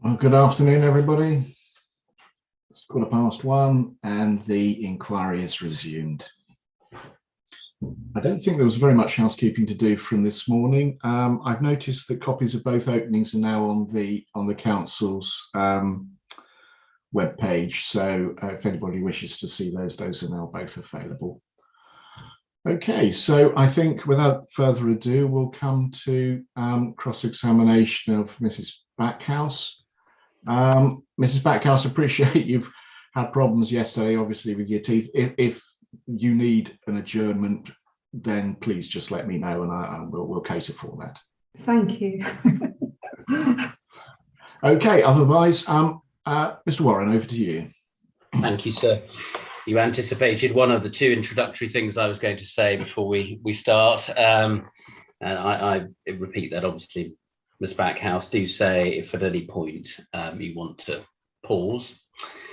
Well, good afternoon, everybody. It's 1:15 and the inquiry is resumed. I don't think there was very much housekeeping to do from this morning. I've noticed that copies of both openings are now on the council's web page. So if anybody wishes to see those are now both available. Okay, so I think without further ado, we'll come to cross-examination of Mrs. Backhouse. Mrs. Backhouse, appreciate you've had problems yesterday, obviously, with your teeth. If you need an adjournment, then please just let me know and we'll cater for that. Thank you. Okay, otherwise, Mr. Warren, over to you. Thank you, sir. You anticipated one of the two introductory things I was going to say before we start. And I repeat that, obviously, Ms. Backhouse, do say if at any point you want to pause.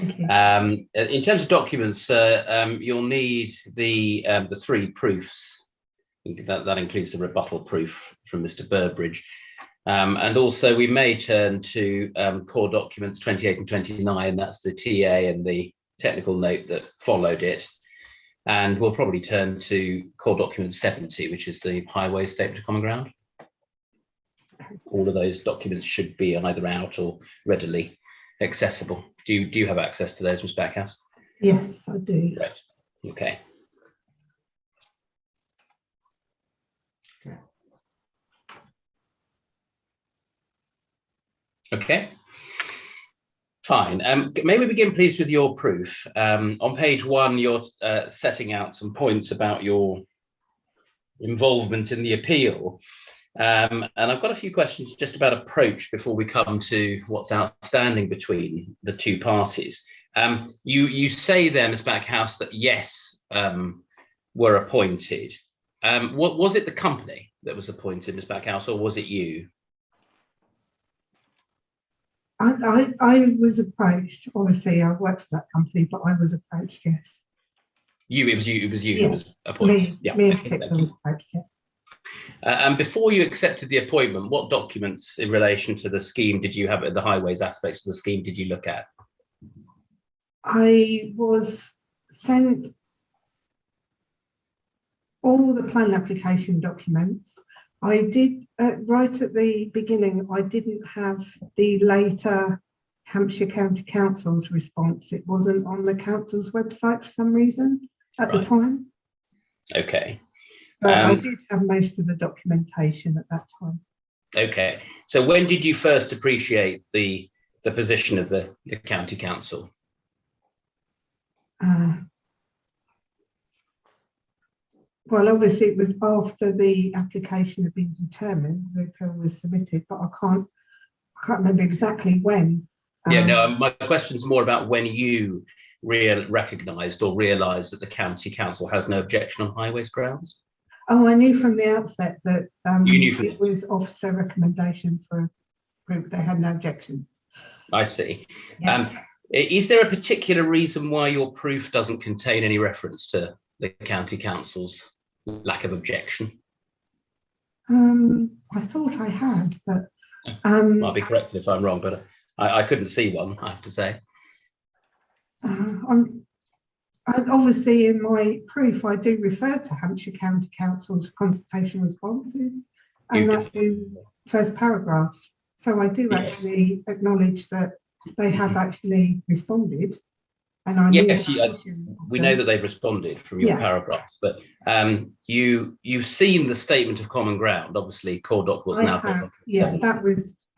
Okay. In terms of documents, you'll need the three proofs. That includes the rebuttal proof from Mr. Burbridge. And also we may turn to core documents 28 and 29. That's the TA and the technical note that followed it. And we'll probably turn to core document 70, which is the highway statement of common ground. All of those documents should be either out or readily accessible. Do you have access to those, Ms. Backhouse? Yes, I do. Right. Okay. Okay. Fine. May we begin, please, with your proof? On page 1, you're setting out some points about your involvement in the appeal. And I've got a few questions just about approach before we come to what's outstanding between the two parties. You say there, Ms. Backhouse, that yes, were appointed. What was it, the company that was appointed, Ms. Backhouse, or was it you? I was approached. Obviously, I worked for that company, but I was approached. Yes. It was you yes. Who was appointed. Me in particular was approached. Yes. And before you accepted the appointment, what documents in relation to the scheme did you have, the highways aspects of the scheme, did you look at? I was sent all the plan application documents. I did, right at the beginning, I didn't have the later Hampshire County Council's response. It wasn't on the council's website for some reason at the time. Okay. But I did have most of the documentation at that time. Okay. So when did you first appreciate the position of the county council? Well, obviously it was after the application had been determined, the appeal was submitted, but I can't remember exactly when. Yeah, no, my question's more about when you recognised or realised that the county council has no objection on highways grounds. Oh, I knew from the outset that it was officer recommendation for a group. They had no objections. I see. Yes. Is there a particular reason why your proof doesn't contain any reference to the county council's lack of objection? I thought I had, but I'll be corrected if I'm wrong, but I couldn't see one, I have to say. Obviously, in my proof, I do refer to Hampshire County Council's consultation responses, and that's in first paragraph. So I do actually acknowledge that they have actually responded. And I we know that they've responded from your paragraphs, but you've seen the statement of common ground. Obviously, core doc was now. Yeah,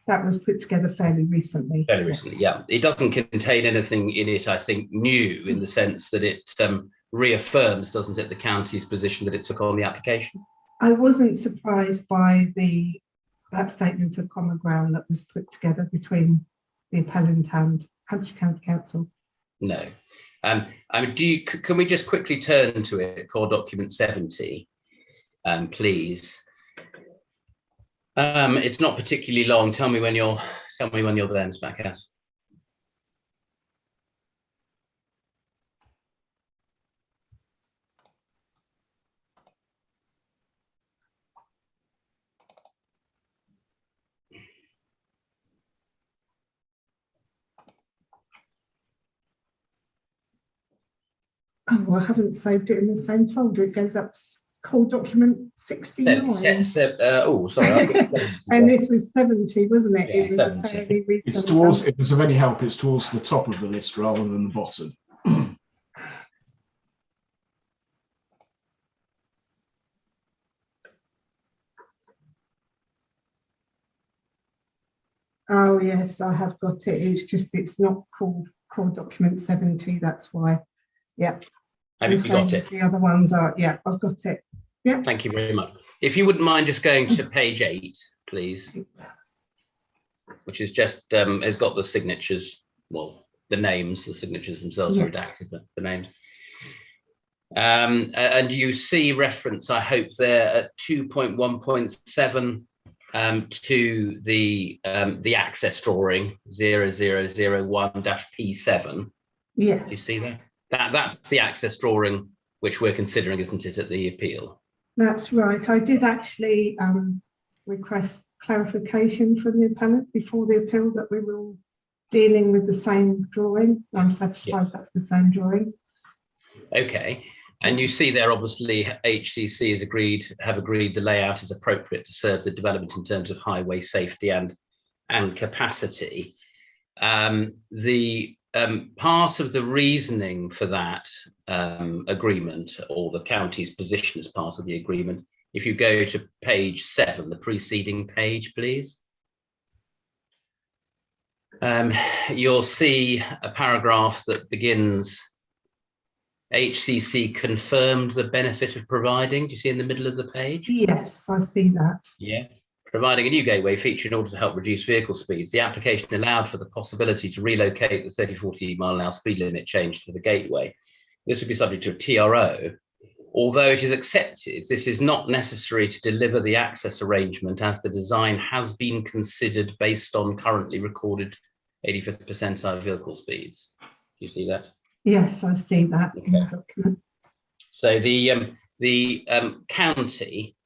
that was put together fairly recently. Fairly recently, yeah. It doesn't contain anything in it, I think, new in the sense that it reaffirms, doesn't it, the county's position that it took on the application? I wasn't surprised by that statement of common ground that was put together between the appellant and Hampshire County Council. No. I mean, can we just quickly turn to it, core document 70, please? It's not particularly long. Tell me when you're there, Ms. Backhouse. Oh, I haven't saved it in the same folder. It goes up to core document 69. Oh, sorry. And this was 70, wasn't it? Yeah, It was 70. a fairly recent. It's towards, if it's of any help, it's towards the top of the list rather than the bottom. Oh yes, I have got it. It's just it's not called core document 70. That's why. Yeah. Have you got it? The other ones are. Yeah, I've got it. Yeah. Thank you very much. If you wouldn't mind just going to page 8, please, which is just has got the signatures. Well, the names, the signatures themselves are redacted, but the names. And you see reference, I hope, there at 2.1.7 to the access drawing 0001-P7. Yes. You see that? That's the access drawing which we're considering, isn't it, at the appeal? That's right. I did actually request clarification from the appellant before the appeal that we were all dealing with the same drawing. I'm satisfied that's the same drawing. Okay. And you see there, obviously, HCC have agreed the layout is appropriate to serve the development in terms of highway safety and capacity. The part of the reasoning for that agreement, or the county's position as part of the agreement, if you go to page 7, the preceding page, please. You'll see a paragraph that begins, HCC confirmed the benefit of providing. Do you see in the middle of the page? Yes, I see that. Yeah. Providing a new gateway feature in order to help reduce vehicle speeds. The application allowed for the possibility to relocate the 30-40 mile an hour speed limit change to the gateway. This would be subject to a TRO. Although it is accepted, this is not necessary to deliver the access arrangement, as the design has been considered based on currently recorded 85th percentile vehicle speeds. Do you see that? Yes, I see that in the document. So the county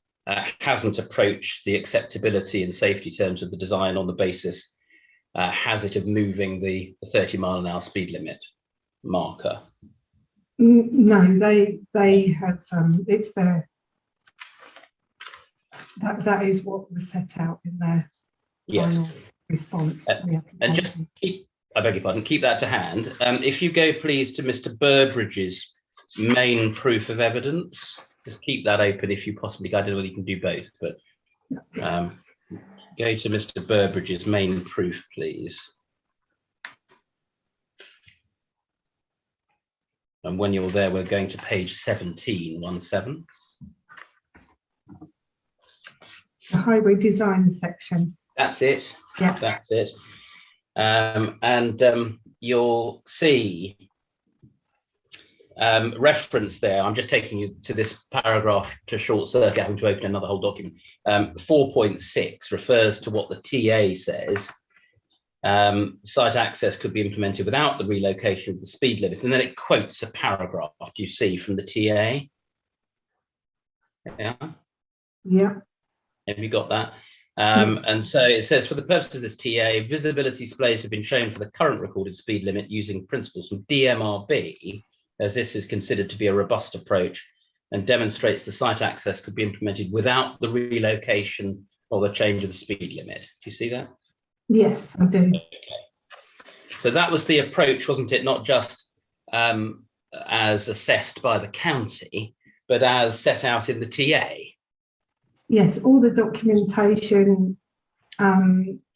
hasn't approached the acceptability and safety terms of the design on the basis, has it, of moving the 30 mile an hour speed limit marker. No, they have, it's their, that is what was set out in their final response to the application. And just keep, I beg your pardon, keep that to hand. If you go please to Mr. Burbridge's main proof of evidence, just keep that open if you possibly, I don't know whether you can do both, but go to Mr. Burbridge's main proof, please. And when you're there, we're going to page 17. The highway design section. That's it. Yeah. That's it. You'll see reference there. I'm just taking you to this paragraph to short circuit, having to open another whole document. 4.6 refers to what the TA says. Site access could be implemented without the relocation of the speed limit, and then it quotes a paragraph, you see, from the TA. Yeah. Have you got that? And so it says, for the purposes of this TA, visibility displays have been shown for the current recorded speed limit using principles from DMRB, as this is considered to be a robust approach and demonstrates the site access could be implemented without the relocation or the change of the speed limit. Do you see that? Yes, I do. Okay. So that was the approach, wasn't it? Not just as assessed by the county, but as set out in the TA. Yes, all the documentation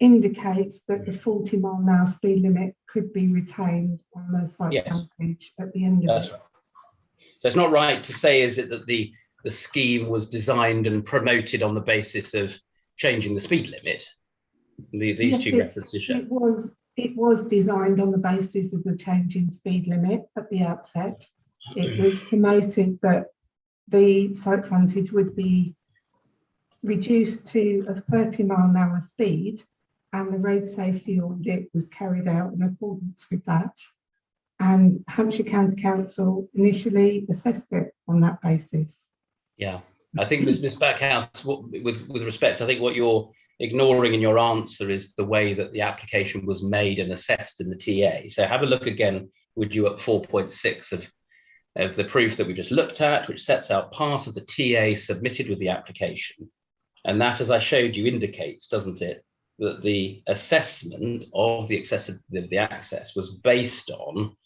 indicates that the 40 mile an hour speed limit could be retained on the site frontage at the end of it. Right. So it's not right to say, is it, that the scheme was designed and promoted on the basis of changing the speed limit? These two references show. It was designed on the basis of the change in speed limit at the outset. It was promoted that the site frontage would be reduced to a 30 mile an hour speed, and the road safety audit was carried out in accordance with that. And Hampshire County Council initially assessed it on that basis. Yeah, I think Ms. Backhouse, with respect, I think what you're ignoring in your answer is the way that the application was made and assessed in the TA. So have a look again, would you, at 4.6 of the proof that we just looked at, which sets out part of the TA submitted with the application. And that, as I showed you, indicates, doesn't it, that the assessment of the access was based on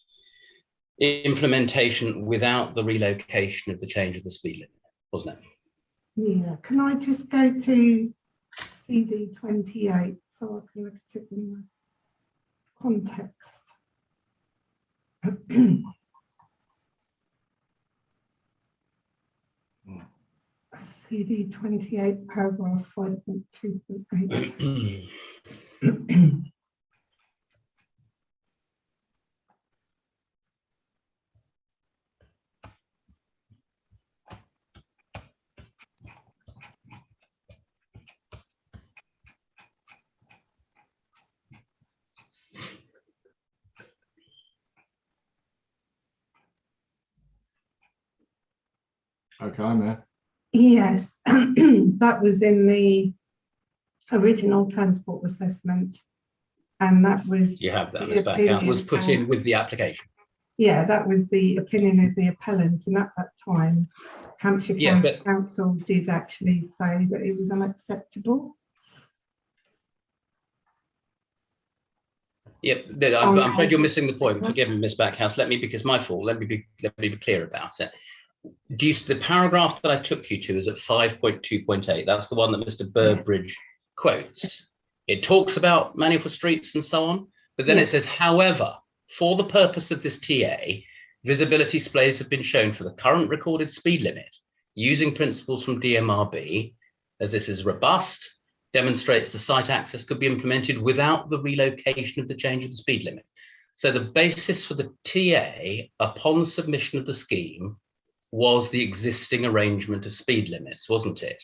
implementation without the relocation of the change of the speed limit, wasn't it? Yeah, can I just go to CD 28 so I can look at it in the context? CD 28, paragraph 5.2.8. Okay, I'm there. Yes, that was in the original transport assessment, and that was You have that, the Ms. Backhouse, was opinion, put in with the application. yeah, that was the opinion of the appellant, and at that time, Hampshire Yeah, County but Council did actually say that it was unacceptable. Yep, no, I'm afraid you're missing the point. Forgive me, Ms. Backhouse. Because my fault. Let me be clear about it. The paragraph that I took you to is at 5.2.8. That's the one that Mr. Burbridge quotes. It talks about manual for streets and so on, but then it says, however, for the purpose of this TA, visibility displays have been shown for the current recorded speed limit using principles from DMRB, as this is robust, demonstrates the site access could be implemented without the relocation of the change of the speed limit. So the basis for the TA upon submission of the scheme was the existing arrangement of speed limits, wasn't it?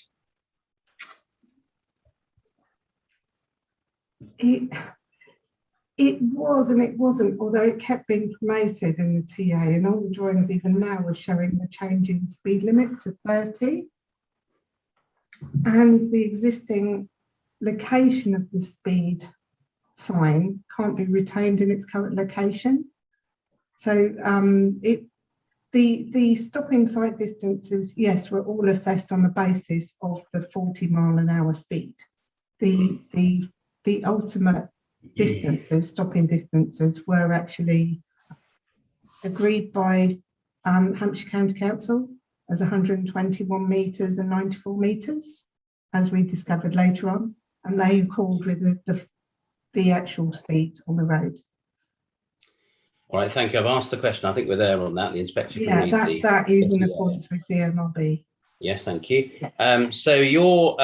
It was and it wasn't, although it kept being promoted in the TA, and all the drawings even now are showing the change in speed limit to 30. And the existing location of the speed sign can't be retained in its current location. So the stopping sight distances, yes, were all assessed on the basis of the 40-mile-an-hour speed. The ultimate distances, stopping distances, were actually agreed by Hampshire County Council as 121 metres and 94 metres, as we discovered later on, and they called with the actual speeds on the road. All right, thank you. I've asked the question. I think we're there on that. The inspector can read that is in accordance with DMRB. Yes, thank you. Yeah. So your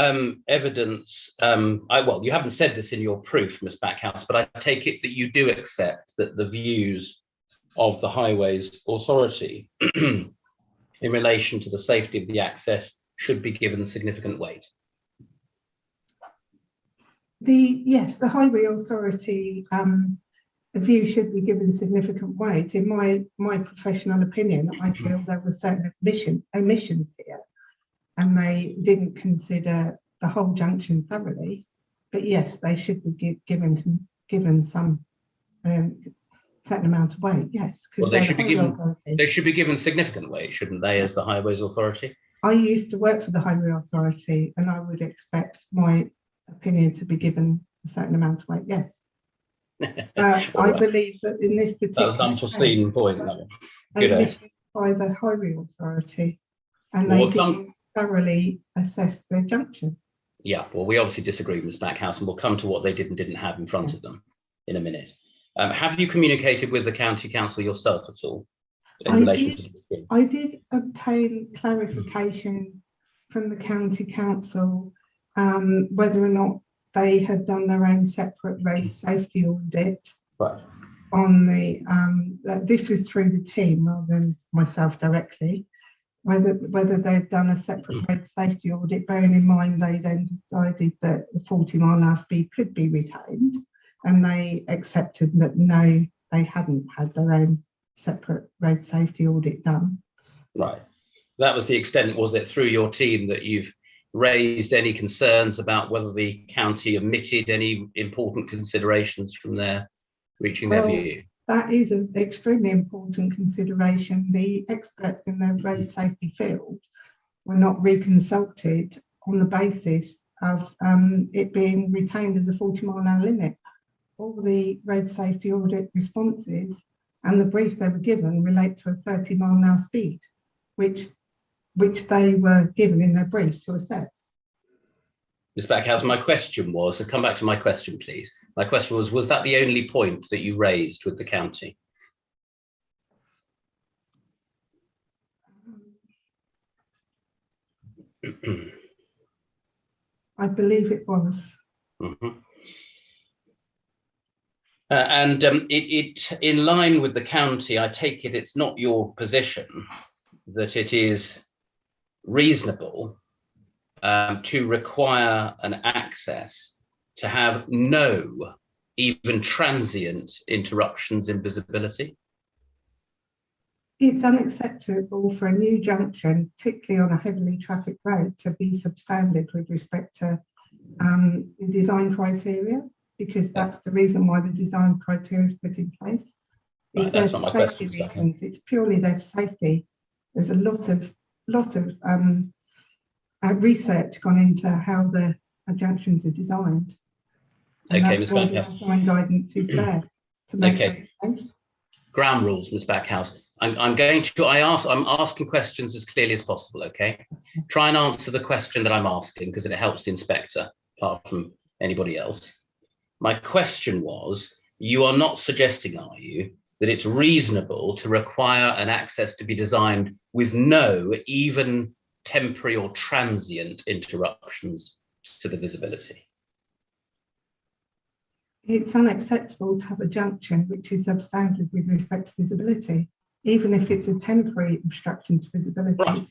evidence, well, you haven't said this in your proof, Ms. Backhouse, but I take it that you do accept that the views of the Highways Authority in relation to the safety of the access should be given significant weight. Yes, the Highway Authority view should be given significant weight. In my professional opinion, I feel there were certain omissions here, and they didn't consider the whole junction thoroughly. But yes, they should be given some certain amount of weight. Yes, because well, they should be given significant weight, shouldn't they, as the Highways Authority? I used to work for the Highway Authority, and I would expect my opinion to be given a certain amount of weight. Yes. I believe that in this particular that was unforeseen point. Omission by the Highway Authority, and they didn't thoroughly assess their junction. Yeah, well, we obviously disagree, Ms. Backhouse, and we'll come to what they did and didn't have in front of them in a minute. Have you communicated with the County Council yourself at all in relation to the scheme? I did obtain clarification from the County Council whether or not they had done their own separate road safety audit. Right. On the this was through the team rather than myself directly, whether they'd done a separate road safety audit, bearing in mind they then decided that the 40-mile-an-hour speed could be retained, and they accepted that no, they hadn't had their own separate road safety audit done. Right. That was the extent, was it, through your team that you've raised any concerns about whether the county omitted any important considerations from their reaching their view? that is an extremely important consideration. The experts in the road safety field were not reconsulted on the basis of it being retained as a 40-mile-an-hour limit. All the road safety audit responses and the brief they were given relate to a 30-mile-an-hour speed, which they were given in their brief to assess. Ms. Backhouse, my question was, come back to my question, please. My question was that the only point that you raised with the county? I believe it was. Mm-hmm. And in line with the county, I take it it's not your position that it is reasonable to require an access to have no, even transient, interruptions in visibility? It's unacceptable for a new junction, particularly on a heavily trafficked road, to be substandard with respect to the design criteria, because that's the reason why the design criteria is put in place. Right, that's not my safety question. reasons. It's purely their safety. There's a lot of research gone into how the junctions are designed. And Okay, that's Ms. why the Backhouse. design guidance is there to make sure it's safe. Ground rules, Ms. Backhouse. I'm asking questions as clearly as possible, okay? Try and answer the question that I'm asking, because it helps the inspector, apart from anybody else. My question was, you are not suggesting, are you, that it's reasonable to require an access to be designed with no, even temporary or transient interruptions to the visibility? It's unacceptable to have a junction which is substandard with respect to visibility. Even if it's a temporary obstruction to visibility, Right.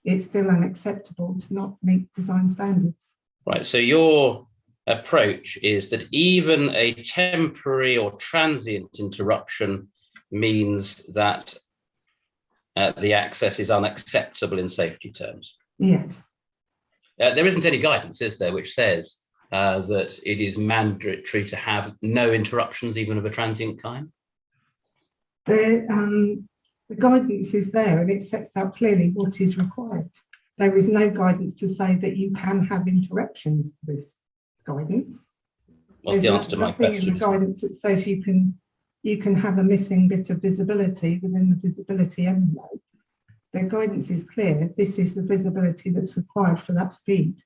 it's still unacceptable to not meet design standards. Right, so your approach is that even a temporary or transient interruption means that the access is unacceptable in safety terms. Yes. There isn't any guidance, is there, which says that it is mandatory to have no interruptions, even of a transient kind? The guidance is there and it sets out clearly what is required. There is no guidance to say that you can have interruptions to this guidance. What's the answer to my question? Nothing in the guidance that says you can have a missing bit of visibility within the visibility envelope. The guidance is clear. This is the visibility that's required for that speed.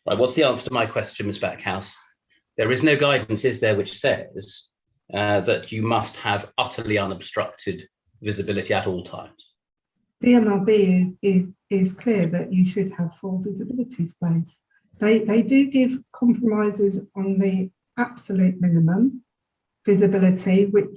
Right, what's the answer to my question, Ms. Backhouse? There is no guidance, is there, which says that you must have utterly unobstructed visibility at all times? The MRB is clear that you should have full visibilities placed. They do give compromises on the absolute minimum visibility, but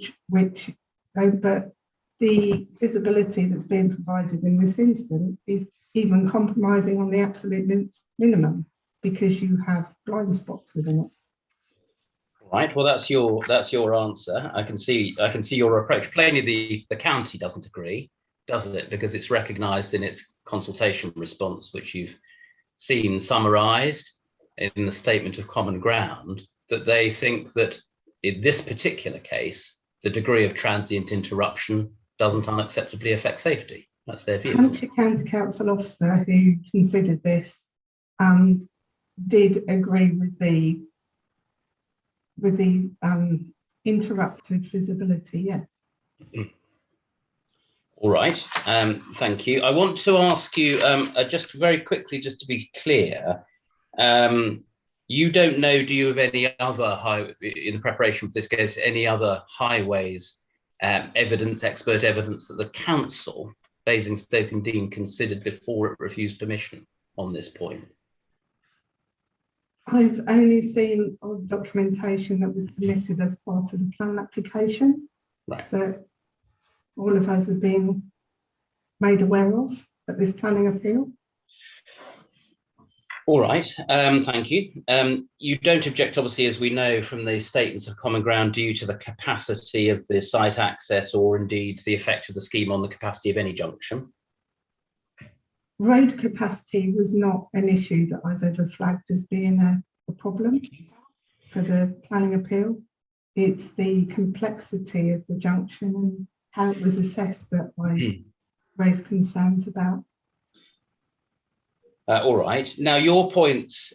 the visibility that's being provided in this instance is even compromising on the absolute minimum, because you have blind spots within it. Right. Well, that's your answer. I can see your approach. Plainly, the county doesn't agree, does it? Because it's recognised in its consultation response, which you've seen summarised in the statement of common ground, that they think that in this particular case, the degree of transient interruption doesn't unacceptably affect safety. That's their view. Hampshire County Council officer who considered this did agree with the interrupted visibility, yes. All right, thank you. I want to ask you just very quickly, just to be clear, you don't know, do you, of any other, in the preparation for this case, any other highways expert evidence that the council, Basingstoke and Dean, considered before it refused permission on this point? I've only seen documentation that was submitted as part of the plan application, right, that all of us have been made aware of at this planning appeal. All right, thank you. You don't object, obviously, as we know from the statements of common ground, due to the capacity of the site access, or indeed the effect of the scheme on the capacity of any junction? Road capacity was not an issue that I've ever flagged as being a problem for the planning appeal. It's the complexity of the junction and how it was assessed that I raised concerns about. All right. Now, your points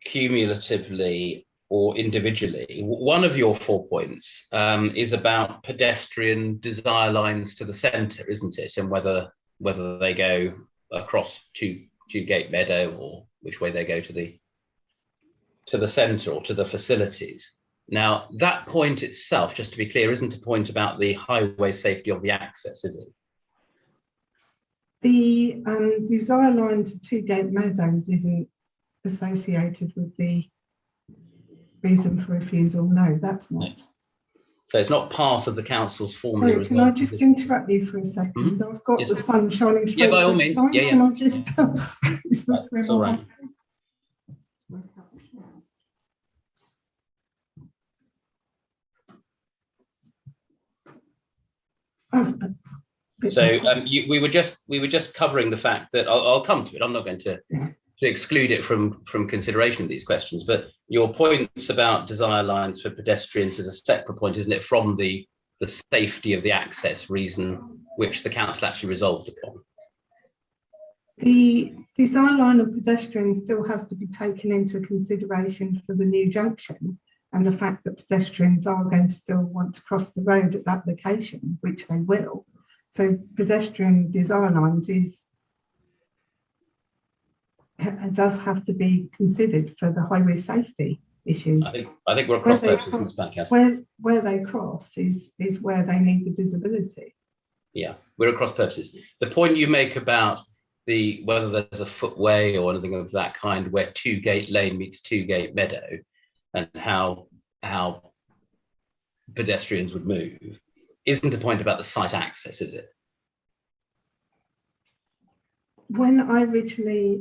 cumulatively or individually, one of your 4 points is about pedestrian desire lines to the centre, isn't it? And whether they go across to Gate Meadow or which way they go to the centre or to the facilities. Now, that point itself, just to be clear, isn't a point about the highway safety of the access, is it? The desire line to Gate Meadows isn't associated with the reason for refusal. No, that's not. So it's not part of the council's formally Sorry, can I just interrupt you for a second? I've got Yes. the sun shining straight. Yeah, by all means. Yeah. Can I just That's all right. So we were just covering the fact that I'll come to it. I'm not going to exclude it from consideration of these questions, but your points about desire lines for pedestrians is a separate point, isn't it, from the safety of the access reason which the council actually resolved upon? The design line of pedestrians still has to be taken into consideration for the new junction, and the fact that pedestrians are going to still want to cross the road at that location, which they will. So pedestrian design lines does have to be considered for the highway safety issues. I think we're across purposes in this back. Where they cross is where they need the visibility. Yeah, we're across purposes. The point you make about whether there's a footway or anything of that kind where 2 Gate Lane meets 2 Gate Meadow, and how pedestrians would move, isn't a point about the site access, is it? When I originally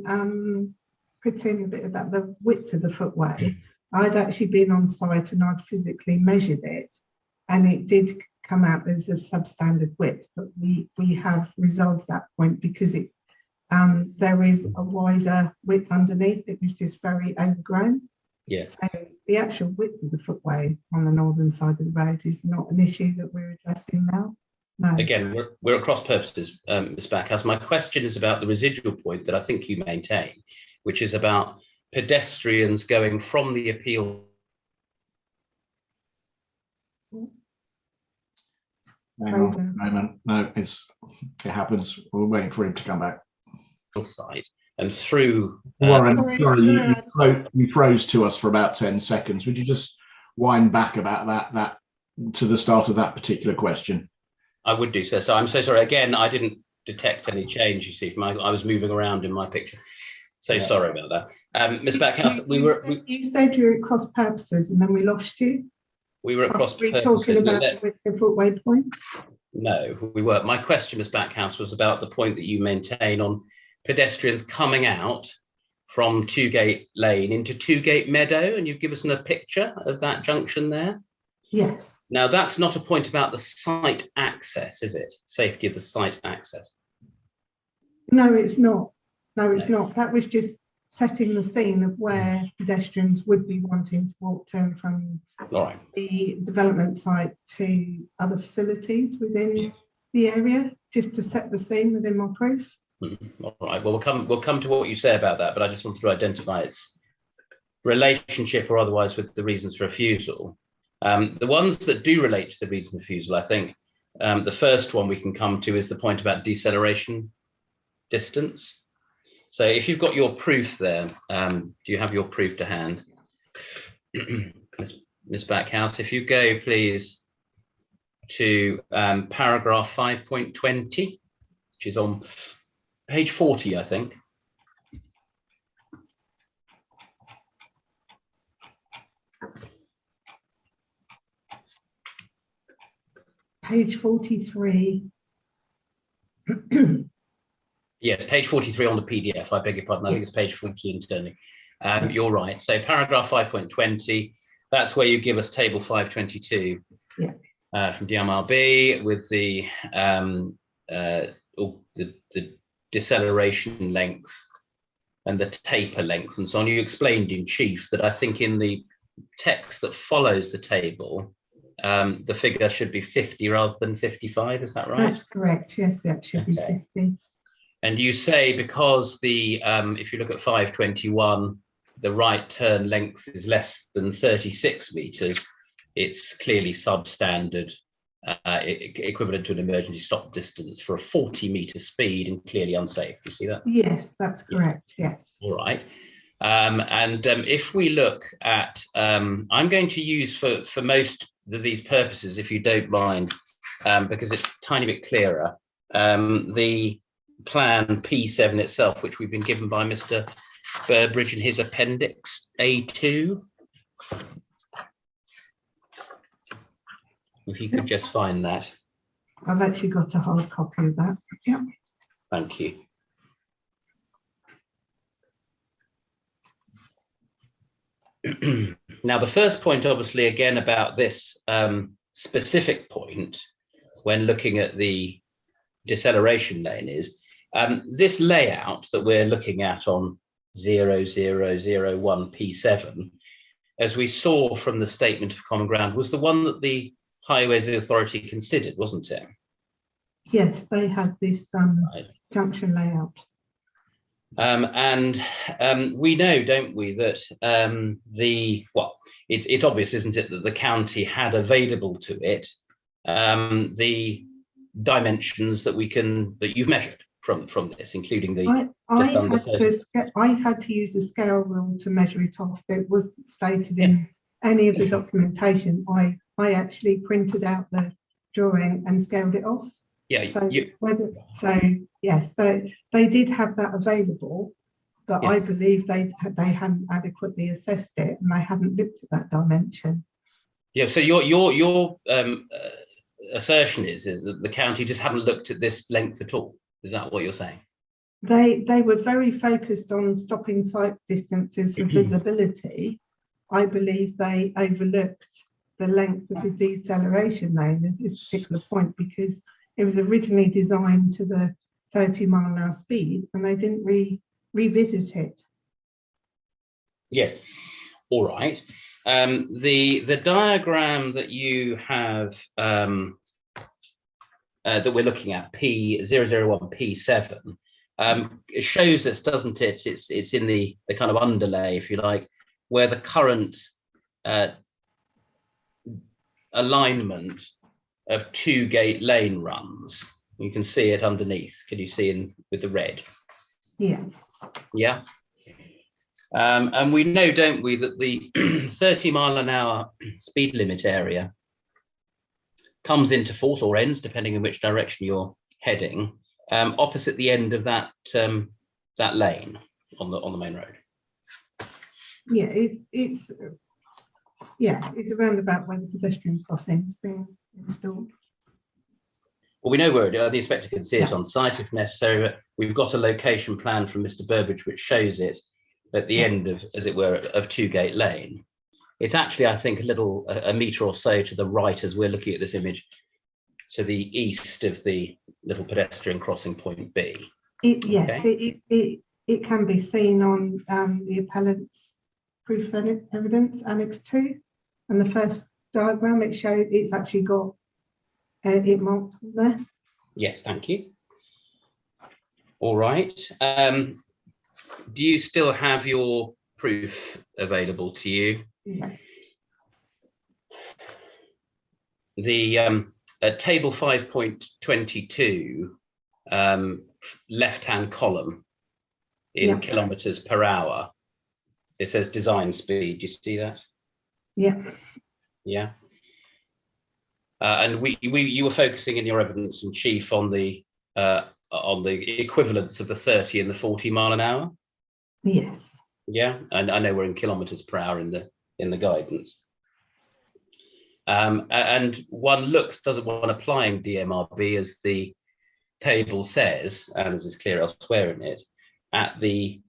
put in a bit about the width of the footway, I'd actually been on site and I'd physically measured it, and it did come out as a substandard width, but we have resolved that point because there is a wider width underneath. It was just very overgrown. Yeah. So the actual width of the footway on the northern side of the road is not an issue that we're addressing now. No. Again, we're across purposes, Ms. Backhouse. My question is about the residual point that I think you maintain, which is about pedestrians going from the appeal. Hang on a moment. No, it happens. We're waiting for him to come back. Site and through. Warren, sorry, you froze to us for about 10 seconds. Would you just wind back about that to the start of that particular question? I would do so. So I'm so sorry. Again, I didn't detect any change. You see, I was moving around in my picture. So yeah. Sorry about that. Ms. Backhouse, you said you were at cross purposes, and then we lost you. We were at cross purposes. Were we talking about with the footway points? No, we weren't. My question, Ms. Backhouse, was about the point that you maintain on pedestrians coming out from 2 Gate Lane into 2 Gate Meadow, and you've given us a picture of that junction there. Yes. Now, that's not a point about the site access, is it? Safety of the site access. No, it's not. No, it's not. That was just setting the scene of where pedestrians would be wanting to turn from the development site to other facilities within the area, just to set the scene within my proof. All right. Well, we'll come to what you say about that, but I just wanted to identify its relationship or otherwise with the reasons for refusal. The ones that do relate to the reason for refusal, I think the first one we can come to is the point about deceleration distance. So if you've got your proof there, do you have your proof to hand? Ms. Backhouse, if you go please to paragraph 5.20, which is on page 40, I think. Page 43. Yes, page 43 on the PDF. I beg your pardon. I think it's page 40 internally. You're right. So paragraph 5.20, that's where you give us table 522 from DMRB with the deceleration length and the taper length and so on. You explained in chief that I think in the text that follows the table, the figure should be 50 rather than 55, is that right? That's correct, yes, that should be 50. And you say because the if you look at 521, the right turn length is less than 36 meters, it's clearly substandard, equivalent to an emergency stop distance for a 40-meter speed and clearly unsafe. You see that? Yes, that's correct, yes. All right. If we look at, I'm going to use for most of these purposes, if you don't mind, because it's a tiny bit clearer, the plan P7 itself, which we've been given by Mr. Burbridge in his appendix A2. If you could just find that. I've actually got a hard copy of that. Yeah. Thank you. Now, the first point, obviously, again, about this specific point when looking at the deceleration lane is this layout that we're looking at on 0001 P7, as we saw from the statement of common ground, was the one that the Highways Authority considered, wasn't it? Yes, they had this junction layout. We know, don't we, that it's obvious, isn't it, that the county had available to it the dimensions that you've measured from this, including the I had to use the scale rule to measure it off. It was stated in any of the documentation. I actually printed out the drawing and scaled it off. Yeah. Yes, they did have that available, but yes. I believe they hadn't adequately assessed it and they hadn't looked at that dimension. Yeah. So your assertion is that the county just hadn't looked at this length at all. Is that what you're saying? They were very focused on stopping sight distances for visibility. I believe they overlooked the length of the deceleration lane at this particular point because it was originally designed to the 30-mile-an-hour speed and they didn't revisit it. Yeah, all right. The diagram that you have that we're looking at, P001 P7, it shows this, doesn't it? It's in the kind of underlay, if you like, where the current alignment of two gate lane runs. You can see it underneath. Can you see with the red? Yeah. Yeah. And we know, don't we, that the 30-mile-an-hour speed limit area comes into force or ends, depending on which direction you're heading, opposite the end of that that lane on the main road. Yeah, it's around about where the pedestrian crossing's being installed. Well, we know where the inspector can see it on site if necessary, but we've got a location plan from Mr. Burbridge which shows it at the end of, as it were, of two gate lane. It's actually, I think, a metre or so to the right as we're looking at this image, to the east of the little pedestrian crossing point B. Yes, it can be seen on the appellant's proof evidence, Annex 2, and the first diagram it showed, it's actually got it marked on there. Yes, thank you. All right. Do you still have your proof available to you? Yeah. The table 5.22 left-hand column in kilometers per hour. It says design speed. Do you see that? Yeah. Yeah. And you were focusing in your evidence in chief on the equivalence of the 30 and the 40 mile an hour. Yes. Yeah, and I know we're in kilometers per hour in the guidance. And one doesn't want applying DMRB, as the table says, and as is clear elsewhere in it, at the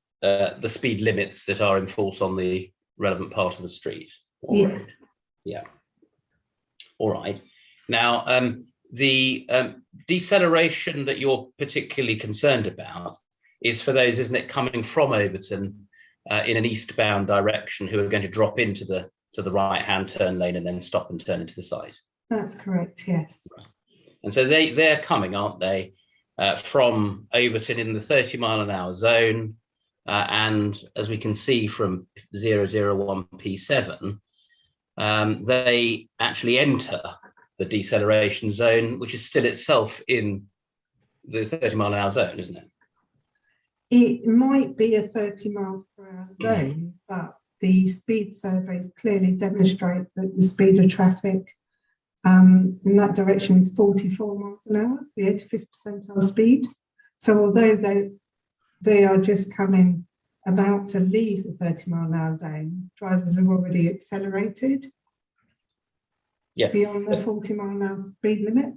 speed limits that are in force on the relevant part of the street. Yeah. Yeah. All right. Now, the deceleration that you're particularly concerned about is for those, isn't it, coming from Overton in an eastbound direction who are going to drop into the to the right-hand turn lane and then stop and turn into the side. That's correct, yes. And so they're coming, aren't they, from Overton in the 30-mile-an-hour zone. And as we can see from 001P7, they actually enter the deceleration zone, which is still itself in the 30-mile-an-hour zone, isn't it? It might be a 30 miles per hour zone, but the speed surveys clearly demonstrate that the speed of traffic in that direction is 44 miles an hour, the 85th percentile speed. So although they are just coming about to leave the 30-mile-an-hour zone, drivers have already accelerated beyond the 40-mile-an-hour speed limit.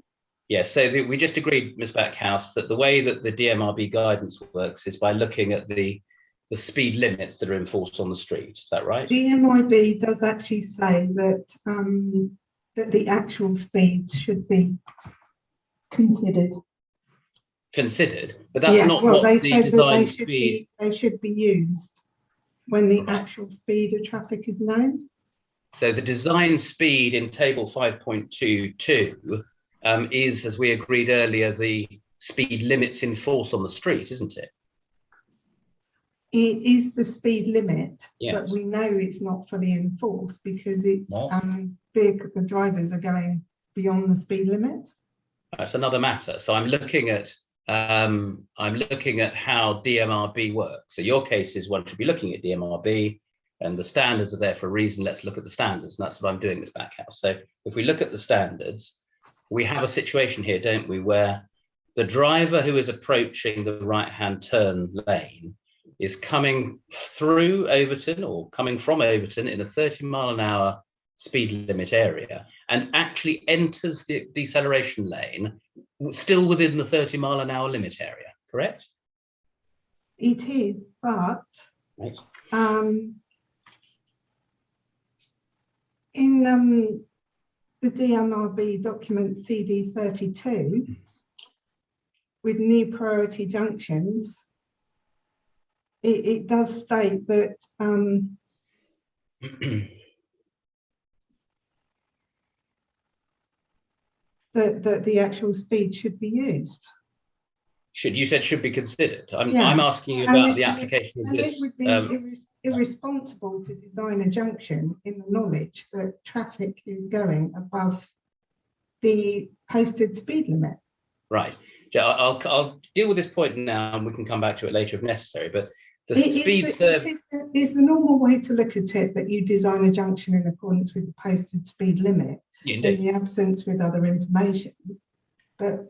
Yes, so we just agreed, Ms. Backhouse, that the way that the DMRB guidance works is by looking at the speed limits that are enforced on the street. Is that right? DMRB does actually say that that the actual speeds should be considered. Considered, but that's not what they the said design that speed. They should be used when the actual speed of traffic is known. So the design speed in table 5.22 is, as we agreed earlier, the speed limits in force on the street, isn't it? It is the speed limit, yes. But we know it's not fully enforced because it's the drivers are going beyond the speed limit. That's another matter. So I'm looking at how DMRB works. So your case is one should be looking at DMRB, and the standards are there for a reason. Let's look at the standards, and that's what I'm doing, Ms. Backhouse. So if we look at the standards, we have a situation here, don't we, where the driver who is approaching the right-hand turn lane is coming through Overton or coming from Overton in a 30-mile-an-hour speed limit area and actually enters the deceleration lane still within the 30-mile-an-hour limit area, correct? It is, but right. In the DMRB document CD32 with new priority junctions, it does state that that the actual speed should be used. You said should be considered. I'm asking you about the application of this. It would be irresponsible to design a junction in the knowledge that traffic is going above the posted speed limit. Right. I'll deal with this point now, and we can come back to it later if necessary. But it's the normal way to look at it that you design a junction in accordance with the posted speed limit in the absence with other information. But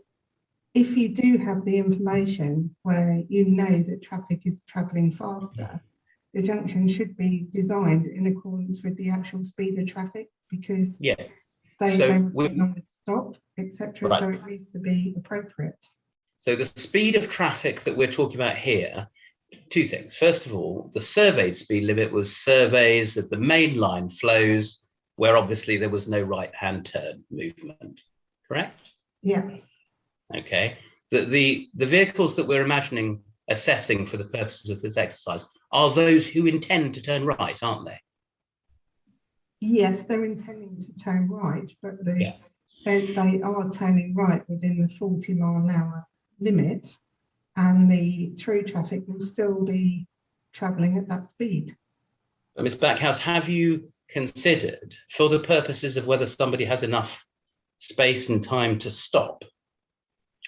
if you do have the information where you know that traffic is travelling faster, the junction should be designed in accordance with the actual speed of traffic, because they will take longer to stop, etc. Right. So it needs to be appropriate. So the speed of traffic that we're talking about here, two things. First of all, the surveyed speed limit was surveys of the main line flows where obviously there was no right-hand turn movement, correct? Yeah. Okay. The vehicles that we're imagining assessing for the purposes of this exercise are those who intend to turn right, aren't they? Yes, they're intending to turn right, but they are turning right within the 40-mile-an-hour limit, and the through traffic will still be travelling at that speed. But Ms. Backhouse, have you considered, for the purposes of whether somebody has enough space and time to stop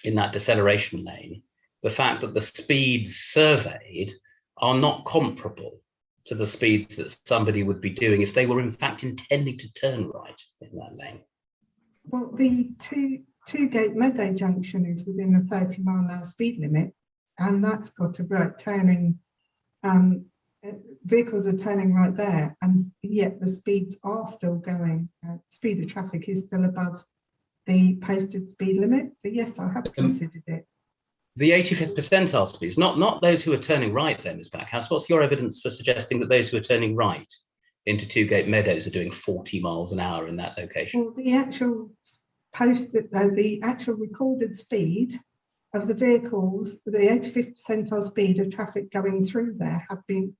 in that deceleration lane, the fact that the speeds surveyed are not comparable to the speeds that somebody would be doing if they were in fact intending to turn right in that lane? Well, the two gate Meadow junction is within the 30-mile-an-hour speed limit, and that's got a right turning, vehicles are turning right there, and yet the speeds are still going, speed of traffic is still above the posted speed limit. So yes, I have considered it. The 85th percentile speeds, not those who are turning right then, Ms. Backhouse. What's your evidence for suggesting that those who are turning right into Two-Gate Meadows are doing 40 miles an hour in that location? Well, the actual the actual recorded speed of the vehicles, the 85th percentile speed of traffic going through there have been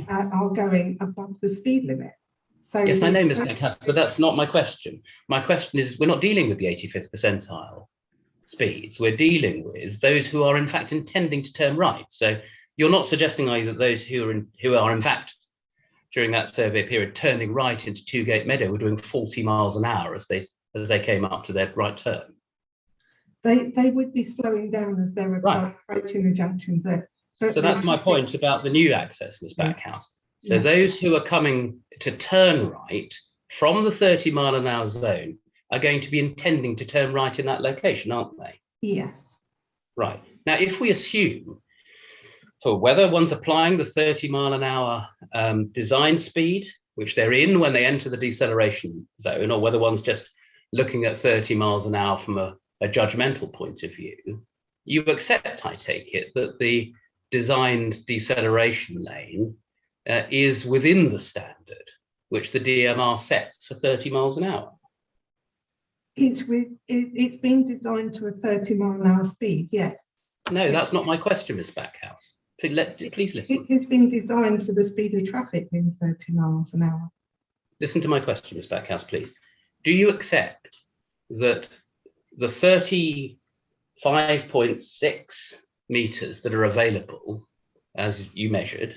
are going above the speed limit. So Yes, I know, Ms. Metcalfe, but that's not my question. My question is, we're not dealing with the 85th percentile speeds. We're dealing with those who are in fact intending to turn right. So you're not suggesting either that those who are in fact during that survey period turning right into Tewgate Meadow were doing 40 miles an hour as they came up to their right turn. They would be slowing down as they're approaching the junctions there. So that's my point about the new access, Ms. Backhouse. So those who are coming to turn right from the 30 mile an hour zone are going to be intending to turn right in that location, aren't they? Yes. Right. Now, if we assume for whether one's applying the 30 mile an hour design speed, which they're in when they enter the deceleration zone, or whether one's just looking at 30 miles an hour from a judgmental point of view, you accept, I take it, that the designed deceleration lane is within the standard, which the DMR sets for 30 miles an hour. It's been designed to a 30 mile an hour speed, yes. No, that's not my question, Ms. Backhouse. Please listen. It has been designed for the speed of traffic in 30 miles an hour. Listen to my question, Ms. Backhouse, please. Do you accept that the 35.6 meters that are available, as you measured,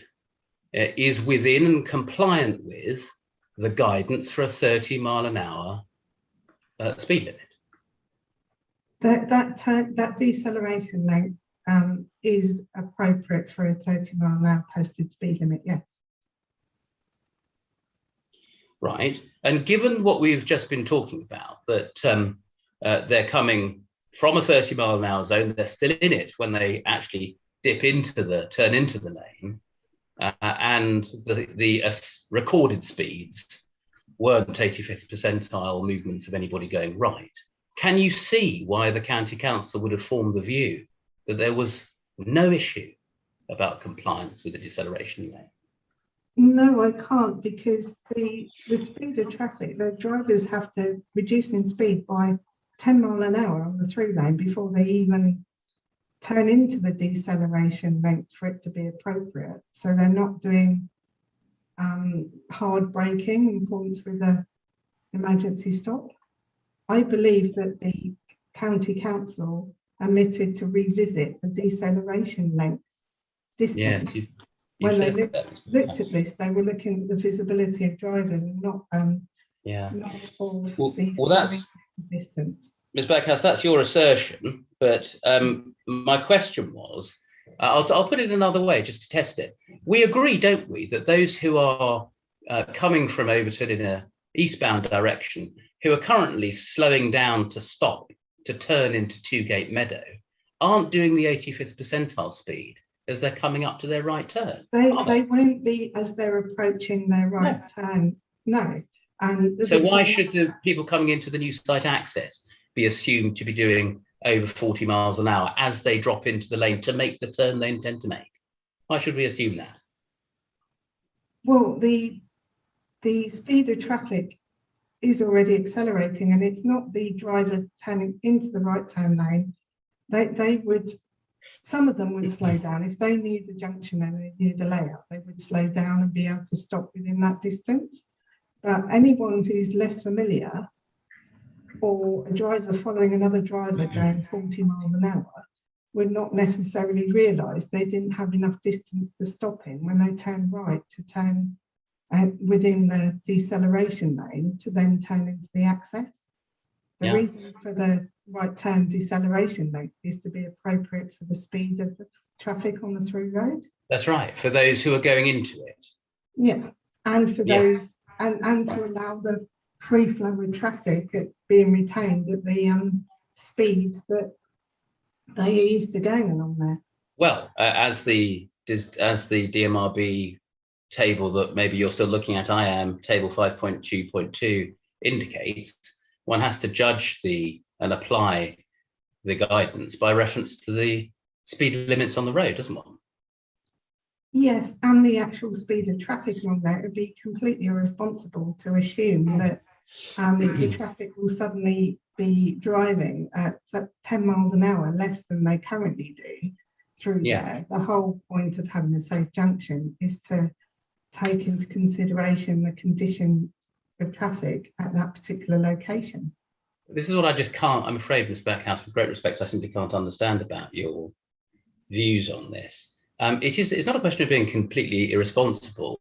is within and compliant with the guidance for a 30 mile an hour speed limit? That deceleration length is appropriate for a 30 mile an hour posted speed limit, yes. Right. And given what we've just been talking about, that they're coming from a 30 mile an hour zone, they're still in it when they actually turn into the lane, and the recorded speeds weren't 85th percentile movements of anybody going right. Can you see why the county council would have formed the view that there was no issue about compliance with the deceleration lane? No, I can't, because the speed of traffic, the drivers have to reduce in speed by 10 mile an hour on the through lane before they even turn into the deceleration length for it to be appropriate. So they're not doing hard braking in accordance with the emergency stop. I believe that the county council omitted to revisit the deceleration length distance. Yes, when they looked at this, they were looking at the visibility of drivers and not for that's distance. Ms. Backhouse, that's your assertion, but my question was, I'll put it another way just to test it. We agree, don't we, that those who are coming from Overton in an eastbound direction, who are currently slowing down to stop to turn into Tewgate Meadow, aren't doing the 85th percentile speed as they're coming up to their right turn? They won't be as they're approaching their right turn, no. And so why should the people coming into the new site access be assumed to be doing over 40 miles an hour as they drop into the lane to make the turn they intend to make? Why should we assume that? Well, the speed of traffic is already accelerating, and it's not the driver turning into the right turn lane. They would, some of them would slow down. If they knew the junction and they knew the layout, they would slow down and be able to stop within that distance. But anyone who's less familiar, or a driver following another driver going 40 miles an hour, would not necessarily realise they didn't have enough distance to stop in when they turn right to turn within the deceleration lane to then turn into the access. The reason for the right turn deceleration lane is to be appropriate for the speed of the traffic on the through road. That's right, for those who are going into it. Yeah, and for those, and to allow the free flow of traffic being retained at the speed that they are used to going along there. Well, as the DMRB table that maybe you're still looking at, I am, table 5.2.2 indicates, one has to judge and apply the guidance by reference to the speed limits on the road, doesn't one? Yes, and the actual speed of traffic on there. It would be completely irresponsible to assume that the traffic will suddenly be driving at 10 miles an hour less than they currently do through there. The whole point of having a safe junction is to take into consideration the condition of traffic at that particular location. This is what I just can't, I'm afraid, Ms. Backhouse, with great respect, I simply can't understand about your views on this. It's not a question of being completely irresponsible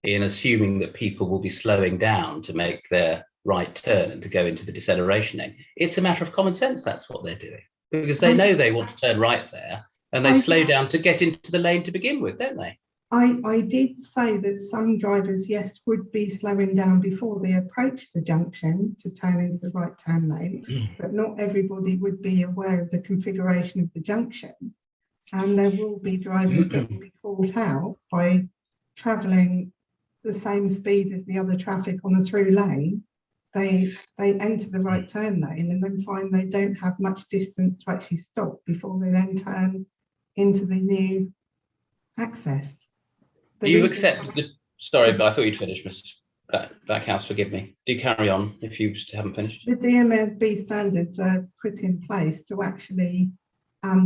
in assuming that people will be slowing down to make their right turn and to go into the deceleration lane. It's a matter of common sense, that's what they're doing, because they know they want to turn right there, and they slow down to get into the lane to begin with, don't they? I did say that some drivers, yes, would be slowing down before they approach the junction to turn into the right turn lane, but not everybody would be aware of the configuration of the junction. And there will be drivers that will be caught out by travelling the same speed as the other traffic on a through lane. They enter the right turn lane and then find they don't have much distance to actually stop before they then turn into the new access. Do you accept the, sorry, but I thought you'd finished, Mrs. Backhouse, forgive me. Do carry on if you haven't finished. The DMLB standards are put in place to actually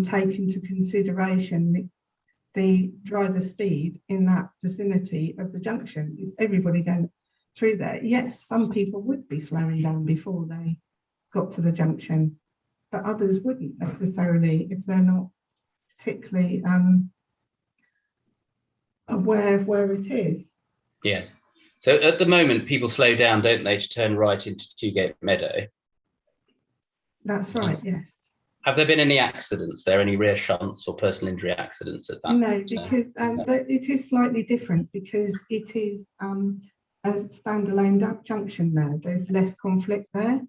take into consideration the driver speed in that vicinity of the junction. Is everybody going through there? Yes, some people would be slowing down before they got to the junction, but others wouldn't necessarily if they're not particularly aware of where it is. Yeah. So at the moment, people slow down, don't they, to turn right into Tewgate Meadow? That's right, yes. Have there been any accidents there, any rear shunts or personal injury accidents at that? No, because it is slightly different because it is a standalone junction there. There's less conflict there.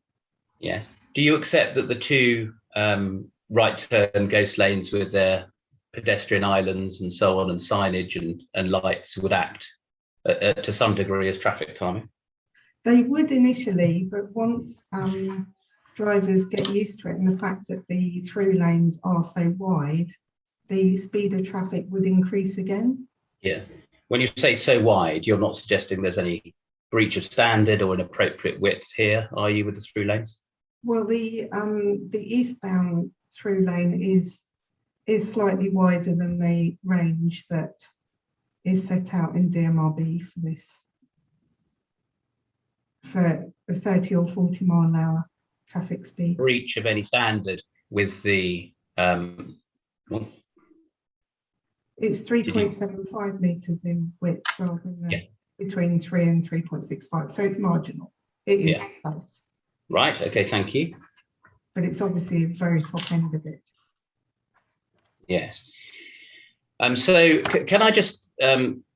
Yes. Do you accept that the two right turn ghost lanes with their pedestrian islands and so on and signage and lights would act to some degree as traffic calming? They would initially, but once drivers get used to it and the fact that the through lanes are so wide, the speed of traffic would increase again. Yeah. When you say so wide, you're not suggesting there's any breach of standard or inappropriate width here, are you, with the through lanes? Well, the eastbound through lane is slightly wider than the range that is set out in DMRB for this, for the 30 or 40 mile an hour traffic speed. Breach of any standard with the it's 3.75 meters in width rather than between 3 and 3.65, so it's marginal. It is close. Right, okay, thank you. But it's obviously a very top end of it. Yes. So can I just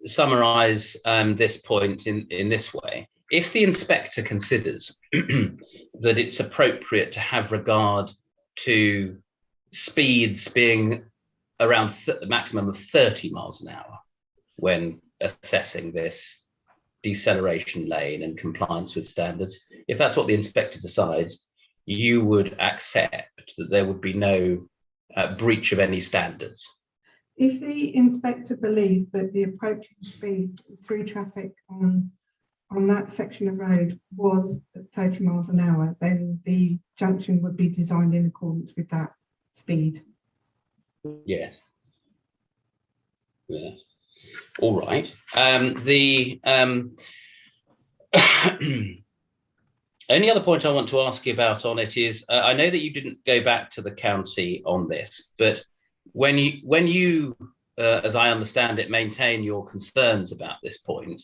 summarise this point in this way? If the inspector considers that it's appropriate to have regard to speeds being around a maximum of 30 miles an hour when assessing this deceleration lane and compliance with standards, if that's what the inspector decides, you would accept that there would be no breach of any standards? If the inspector believed that the approaching speed through traffic on that section of road was at 30 miles an hour, then the junction would be designed in accordance with that speed. Yes. Yes. All right. The only other point I want to ask you about on it is, I know that you didn't go back to the county on this, but when you as I understand it, maintain your concerns about this point,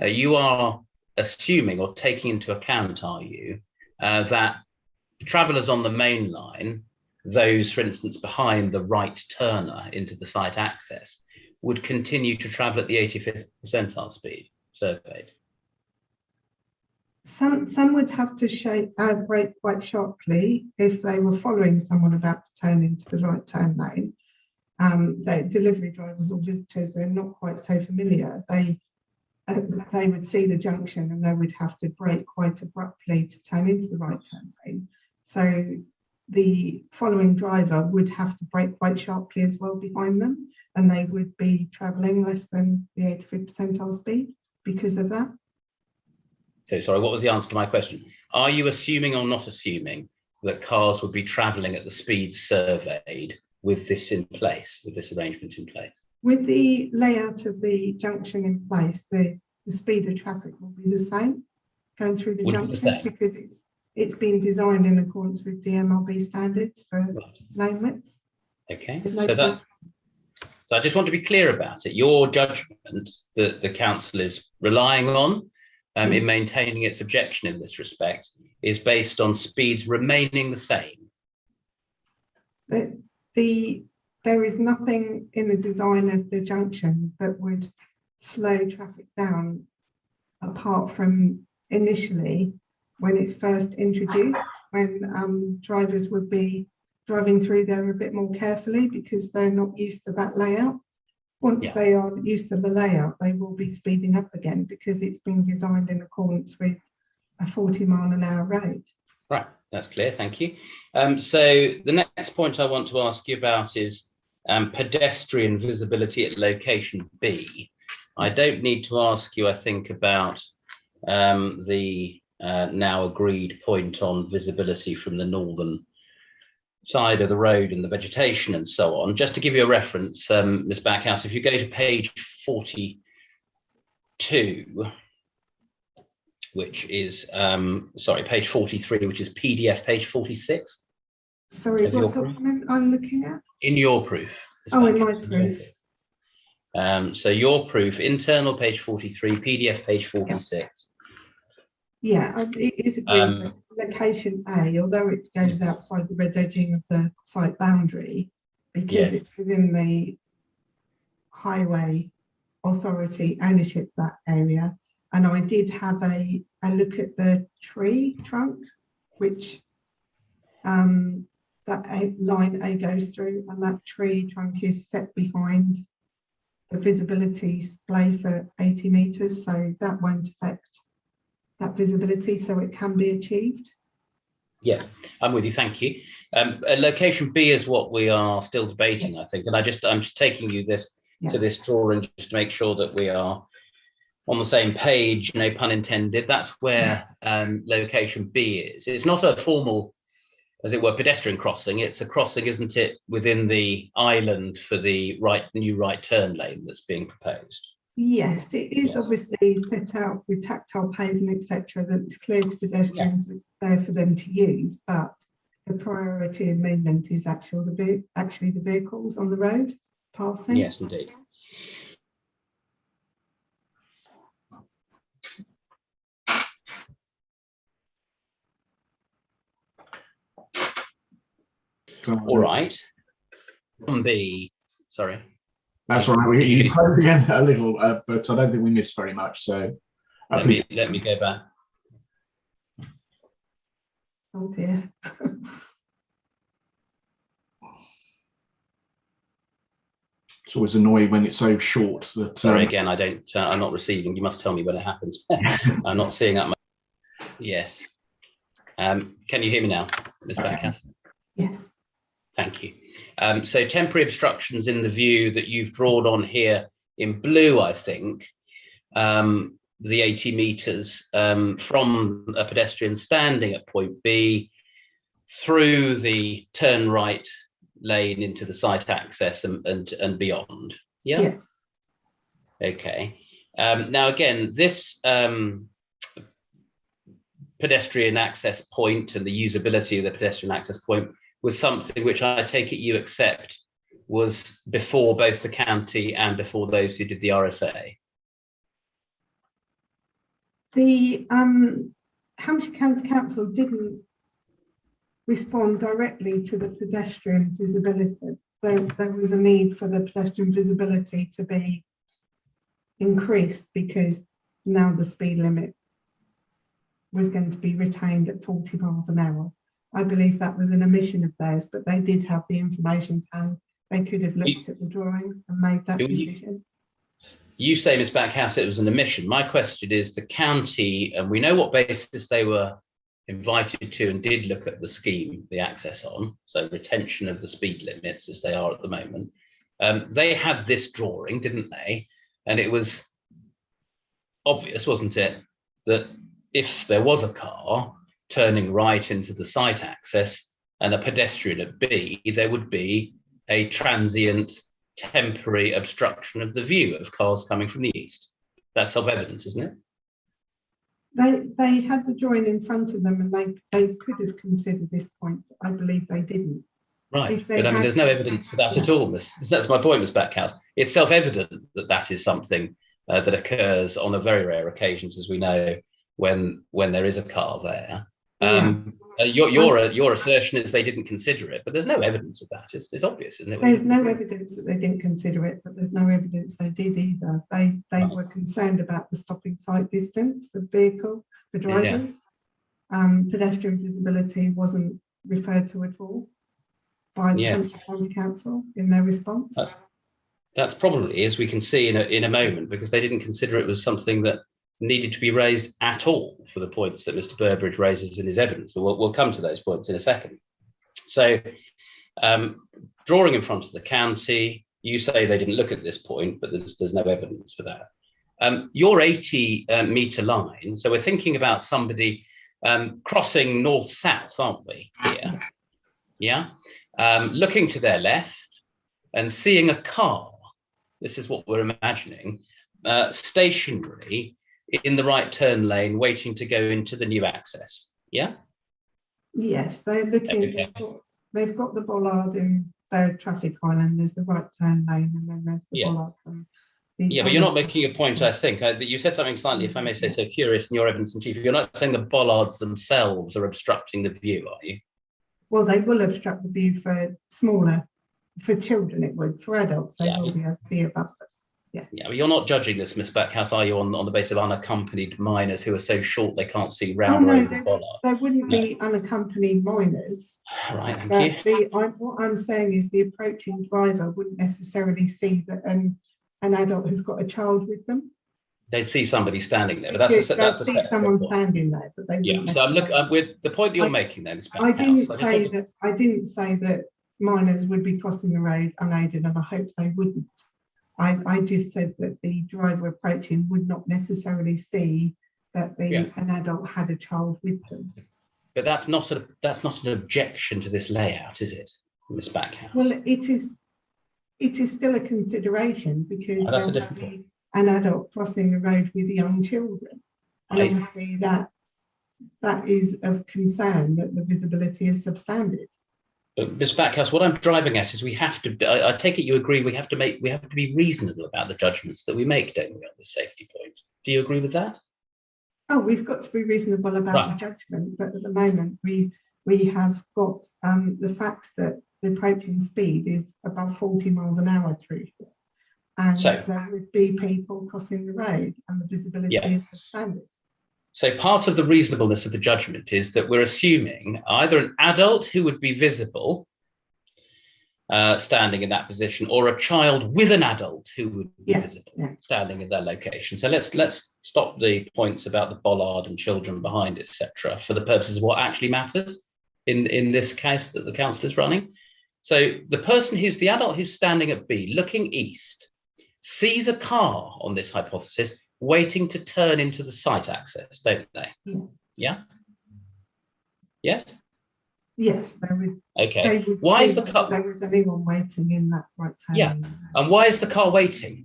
you are assuming or taking into account, are you, that travellers on the main line, those, for instance, behind the right turner into the site access, would continue to travel at the 85th percentile speed surveyed? Some would have to brake quite sharply if they were following someone about to turn into the right turn lane. The delivery drivers or visitors, they're not quite so familiar. They would see the junction and they would have to brake quite abruptly to turn into the right turn lane. So the following driver would have to brake quite sharply as well behind them, and they would be travelling less than the 85th percentile speed because of that. So sorry, what was the answer to my question? Are you assuming or not assuming that cars would be travelling at the speed surveyed with this in place, with this arrangement in place? With the layout of the junction in place, the speed of traffic will be the same going through the Would be the junction same. because it's been designed in accordance with the MRB standards for Right. lane widths. Okay, There's no so I just want to be clear about it. Your judgment that the council is relying on in maintaining its objection in this respect is based on speeds remaining the same. There is nothing in the design of the junction that would slow traffic down apart from initially when it's first introduced, when drivers would be driving through there a bit more carefully because they're not used to that layout. Once they are used to the layout, they will be speeding up again because it's been designed in accordance with a 40-mile-an-hour road. Right, that's clear, thank you. So the next point I want to ask you about is pedestrian visibility at location B. I don't need to ask you, I think, about the now agreed point on visibility from the northern side of the road and the vegetation and so on. Just to give you a reference, Ms. Backhouse, if you go to page 42, which is, page 43, which is PDF page 46. Sorry, what document are you looking at? In your proof. Oh, in my proof. So your proof, internal page 43, PDF page 46. Yeah, it is agreed that location A, although it goes outside the red edging of the site boundary, because it's within the highway authority ownership of that area. And I did have a look at the tree trunk, which that line A goes through, and that tree trunk is set behind the visibility display for 80 metres, so that won't affect that visibility, so it can be achieved. Yes, I'm with you, thank you. Location B is what we are still debating, I think, and I'm just taking you to this drawing just to make sure that we are on the same page, no pun intended. That's where location B is. It's not a formal, as it were, pedestrian crossing. It's a crossing, isn't it, within the island for the new right turn lane that's being proposed? Yes, it is obviously set out with tactile paving, etc., that it's clear to pedestrians that it's there for them to use, but the priority and movement is actually the vehicles on the road passing. Yes, indeed. All right. On B, sorry. That's all right. You close again a little, but I don't think we missed very much. So let me go back. Oh dear. It's always annoying when it's so short that. Sorry, again, I'm not receiving. You must tell me when it happens. I'm not seeing that much. Yes. Can you hear me now, Ms. Backhouse? Yes. Thank you. So temporary obstructions in the view that you've drawn on here in blue, I think, the 80 metres from a pedestrian standing at point B through the turn right lane into the site access and beyond. Yeah? Yes. Okay. Now, again, this pedestrian access point and the usability of the pedestrian access point was something which I take it you accept was before both the county and before those who did the RSA. The Hampshire County Council didn't respond directly to the pedestrian visibility. There was a need for the pedestrian visibility to be increased because now the speed limit was going to be retained at 40 miles an hour. I believe that was an omission of theirs, but they did have the information and they could have looked at the drawing and made that decision. You say, Ms. Backhouse, it was an omission. My question is the county, and we know what basis they were invited to and did look at the scheme, the access on, so retention of the speed limits as they are at the moment. They had this drawing, didn't they? And it was obvious, wasn't it, that if there was a car turning right into the site access and a pedestrian at B, there would be a transient temporary obstruction of the view of cars coming from the east. That's self-evident, isn't it? They had the drawing in front of them and they could have considered this point. I believe they didn't. Right, but I mean, there's no evidence for that at all. That's my point, Ms. Backhouse. It's self-evident that that is something that occurs on a very rare occasions, as we know, when there is a car there. Your assertion is they didn't consider it, but there's no evidence of that. It's obvious, isn't it? There's no evidence that they didn't consider it, but there's no evidence they did either. They were concerned about the stopping sight distance for vehicle, for drivers. Pedestrian visibility wasn't referred to at all by the Hampshire County Council in their response. That's probably, as we can see in a moment, because they didn't consider it was something that needed to be raised at all for the points that Mr. Burbridge raises in his evidence. But we'll come to those points in a second. So, drawing in front of the county, you say they didn't look at this point, but there's no evidence for that. Your 80 metre line, so we're thinking about somebody crossing north-south, aren't we, here? Yeah? Looking to their left and seeing a car, this is what we're imagining, stationary in the right turn lane, waiting to go into the new access. Yeah? Yes, they're looking, they've got the bollard in their traffic island, there's the right turn lane, and then there's the bollard. But you're not making a point, I think. You said something slightly, if I may say so, curious in your evidence in chief. You're not saying the bollards themselves are obstructing the view, are you? Well, they will obstruct the view for children it would. For adults, they will be able to see above them. Yeah, but you're not judging this, Miss Backhouse, are you, on the basis of unaccompanied minors who are so short they can't see round or over the bollard? There wouldn't be unaccompanied minors. Right, thank you. What I'm saying is the approaching driver wouldn't necessarily see that an adult has got a child with them. They'd see somebody standing there, but that's see someone standing there, but they wouldn't. So I'm looking with the point that you're making then, Miss Backhouse. I didn't say that minors would be crossing the road unaided, and I hope they wouldn't. I just said that the driver approaching would not necessarily see that an adult had a child with them. But that's not an objection to this layout, is it, Miss Backhouse? Well, it is still a consideration because there will be an adult crossing the road with young children, and obviously that is of concern that the visibility is substandard. Ms. Backhouse, what I'm driving at is we have to. I take it you agree we have to be reasonable about the judgments that we make, don't we, on this safety point? Do you agree with that? Oh, we've got to be reasonable about the judgment, but at the moment we have got the facts that the approaching speed is above 40 miles an hour through here, and there would be people crossing the road, and the visibility is substandard. So part of the reasonableness of the judgment is that we're assuming either an adult who would be visible standing in that position, or a child with an adult who would be visible standing in their location. So let's stop the points about the bollard and children behind, etc., for the purposes of what actually matters in this case that the council is running. So the person the adult who's standing at B, looking east, sees a car on this hypothesis waiting to turn into the site access, don't they? Yeah? Yes? Yes, there would. Okay. Why is the car? There was anyone waiting in that right turn? Yeah. And why is the car waiting?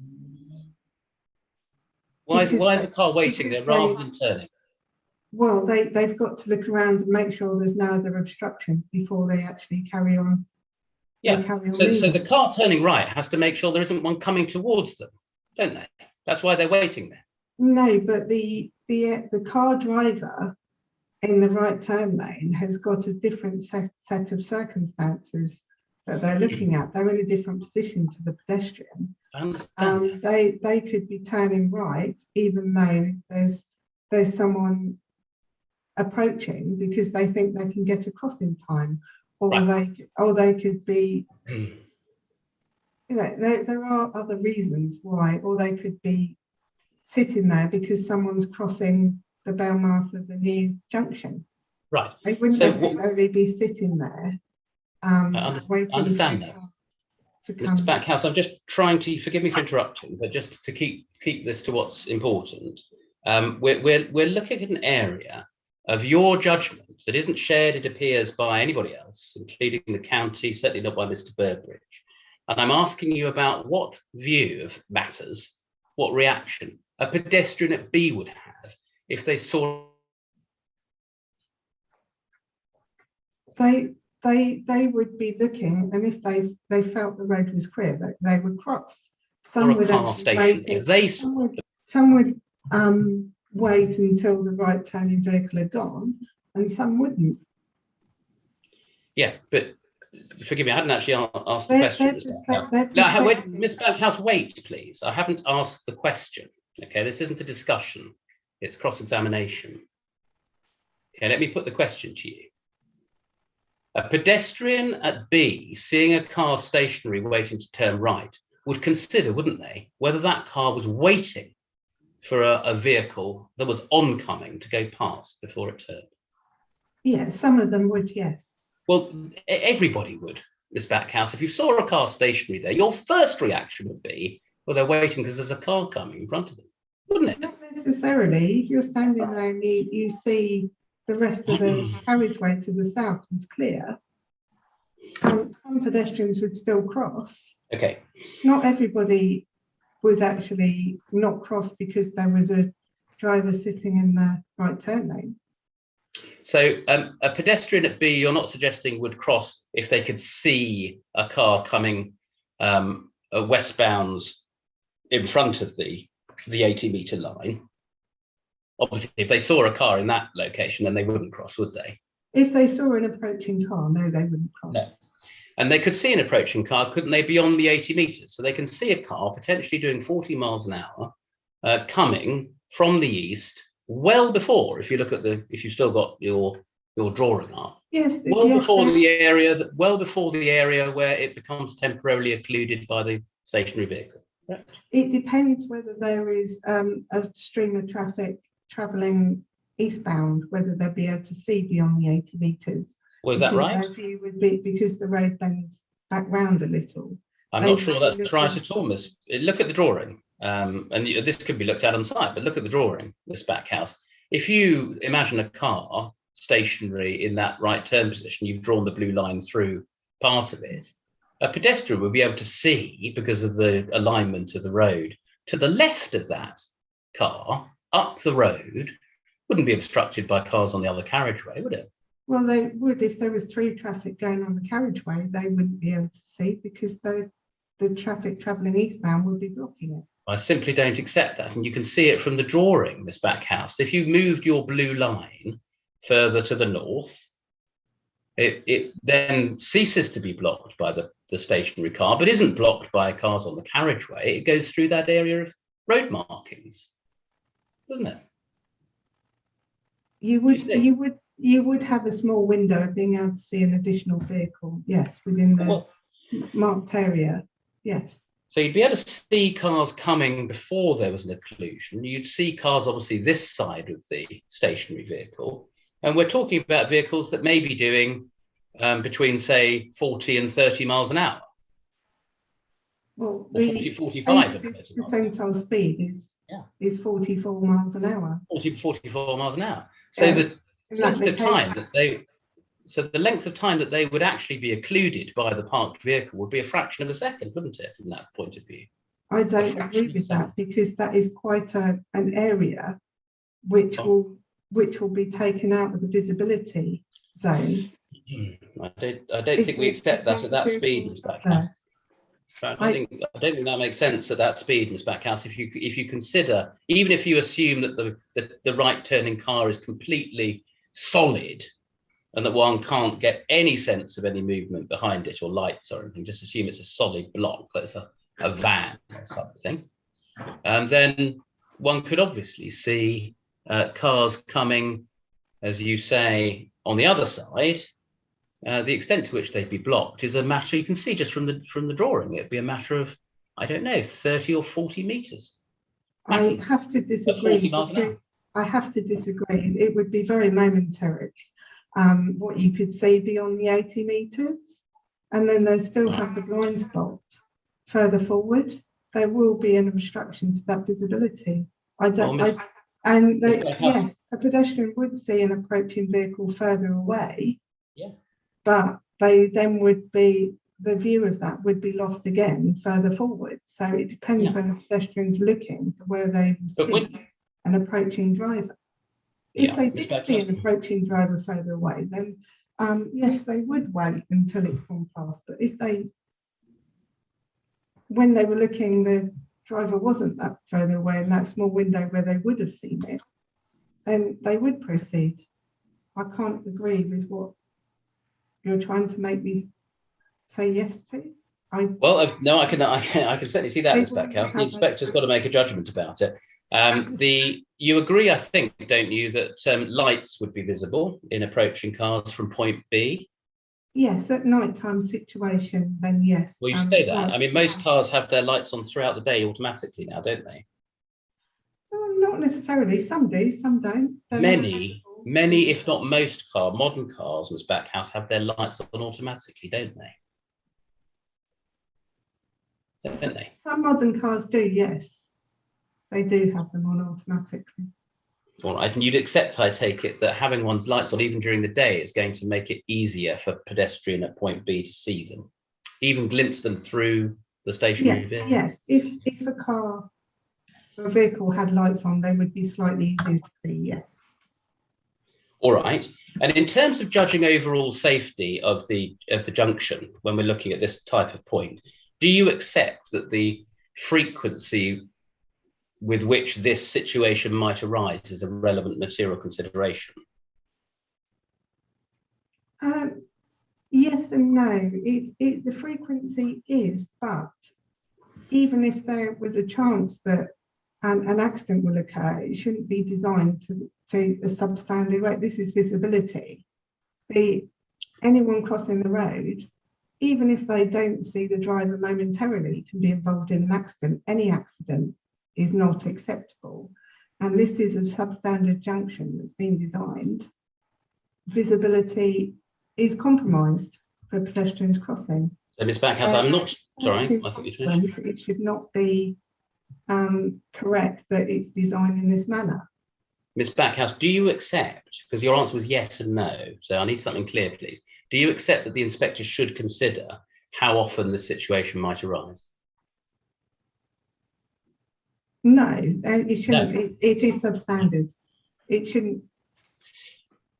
Why is the car waiting there rather than turning? Well, they've got to look around and make sure there's no other obstructions before they actually carry on. Yeah. So the car turning right has to make sure there isn't one coming towards them, don't they? That's why they're waiting there. No, but the car driver in the right turn lane has got a different set of circumstances that they're looking at. They're in a different position to the pedestrian. I understand. They could be turning right even though there's someone approaching because they think they can get across in time, or they could be. There are other reasons why, or they could be sitting there because someone's crossing the bow mouth of the new junction. Right. They wouldn't necessarily be sitting there waiting. I understand that. Mr. Backhouse, I'm just trying to, forgive me for interrupting, but just to keep this to what's important. We're looking at an area of your judgment that isn't shared, it appears, by anybody else, including the county, certainly not by Mr. Burbridge. And I'm asking you about what view of matters, what reaction a pedestrian at B would have if they saw? They would be looking, and if they felt the road was clear, they would cross. Some Or a would car actually station, wait. if they Some would wait until the right turning vehicle had gone, and some wouldn't. Yeah, but forgive me, I hadn't actually asked the question. No, wait, Ms. Bankhouse, wait, please. I haven't asked the question. Okay, this isn't a discussion. It's cross-examination. Okay, let me put the question to you. A pedestrian at B, seeing a car stationary waiting to turn right, would consider, wouldn't they, whether that car was waiting for a vehicle that was oncoming to go past before it turned? Yeah, some of them would, yes. Well, everybody would, Miss Backhouse. If you saw a car stationary there, your first reaction would be, well, they're waiting because there's a car coming in front of them, wouldn't it? Not necessarily. If you're standing there and you see the rest of the carriageway to the south was clear, some pedestrians would still cross. Okay. Not everybody would actually not cross because there was a driver sitting in the right turn lane. So a pedestrian at B, you're not suggesting would cross if they could see a car coming westbound in front of the 80-meter line. Obviously, if they saw a car in that location, then they wouldn't cross, would they? If they saw an approaching car, no, they wouldn't cross. No. And they could see an approaching car, couldn't they, beyond the 80 meters? So they can see a car potentially doing 40 miles an hour coming from the east, well before, if you look at if you've still got your drawing up, yes, before the area where it becomes temporarily occluded by the stationary vehicle. Right. It depends whether there is a stream of traffic travelling eastbound, whether they'll be able to see beyond the 80 metres. Was that right? Their view would be, because the road bends back round a little. I'm not sure that's right at all, Miss. Look at the drawing, and this could be looked at on site, but look at the drawing, Miss Backhouse. If you imagine a car stationary in that right turn position, you've drawn the blue line through part of it. A pedestrian would be able to see, because of the alignment of the road, to the left of that car, up the road, wouldn't be obstructed by cars on the other carriageway, would it? Well, they would. If there was through traffic going on the carriageway, they wouldn't be able to see, because the traffic travelling eastbound would be blocking it. I simply don't accept that, and you can see it from the drawing, Miss Backhouse. If you moved your blue line further to the north, it then ceases to be blocked by the stationary car, but isn't blocked by cars on the carriageway. It goes through that area of road markings, doesn't it? You would have a small window of being able to see an additional vehicle, yes, within the marked area, yes. So you'd be able to see cars coming before there was an occlusion. You'd see cars obviously this side of the stationary vehicle. And we're talking about vehicles that may be doing between, say, 40 and 30 miles an hour. Well, or 40, 45 percentile speed is 44 miles an hour. 44 miles an hour. So the length of time that they would actually be occluded by the parked vehicle would be a fraction of a second, wouldn't it, from that point of view? I don't agree with that, because that is quite an area which will be taken out of the visibility zone. I don't think we accept that at that speed, Ms. Backhouse. I don't think that makes sense at that speed, Ms. Backhouse. If you consider, even if you assume that the right turning car is completely solid and that one can't get any sense of any movement behind it or lights or anything, just assume it's a solid block, like it's a van or something, and then one could obviously see cars coming, as you say, on the other side. The extent to which they'd be blocked is a matter, you can see just from the drawing, it'd be a matter of, I don't know, 30 or 40 meters. Maximum. I have to disagree. 40 miles an hour. I have to disagree. It would be very momentary. What you could see beyond the 80 meters, and then they still have the blind spot further forward. There will be an obstruction to that visibility. Yes, a pedestrian would see an approaching vehicle further away. Yeah. But they then would be, the view of that would be lost again further forward. So it depends when the pedestrian's looking to where they see an approaching driver. If they did see an approaching driver further away, then yes, they would wait until it's gone past. But if when they were looking, the driver wasn't that further away in that small window where they would have seen it, then they would proceed. I can't agree with what you're trying to make me say yes to. No, I can certainly see that, Ms. Backhouse. The inspector's got to make a judgment about it. You agree, I think, don't you, that lights would be visible in approaching cars from point B? Yes, at nighttime situation, then yes. Well, you say that. I mean, most cars have their lights on throughout the day automatically now, don't they? Not necessarily. Some do, some don't. Many, if not most modern cars, Ms. Backhouse, have their lights on automatically, don't they? Don't they? Some modern cars do, yes. They do have them on automatically. All right, and you'd accept, I take it, that having one's lights on even during the day is going to make it easier for pedestrian at point B to see them, even glimpse them through the stationary vehicle? Yes, if a car or a vehicle had lights on, they would be slightly easier to see, yes. All right, and in terms of judging overall safety of the junction, when we're looking at this type of point, do you accept that the frequency with which this situation might arise is a relevant material consideration? Yes and no. The frequency is, but even if there was a chance that an accident will occur, it shouldn't be designed to a substandard rate. This is visibility. Anyone crossing the road, even if they don't see the driver momentarily, can be involved in an accident. Any accident is not acceptable. And this is a substandard junction that's been designed. Visibility is compromised for pedestrians crossing. So, Ms. Backhouse, I'm not sorry. I thought you finished. It should not be correct that it's designed in this manner. Ms. Backhouse, do you accept, because your answer was yes and no, so I need something clear, please. Do you accept that the inspector should consider how often this situation might arise? No, it shouldn't. No. It is substandard. It shouldn't.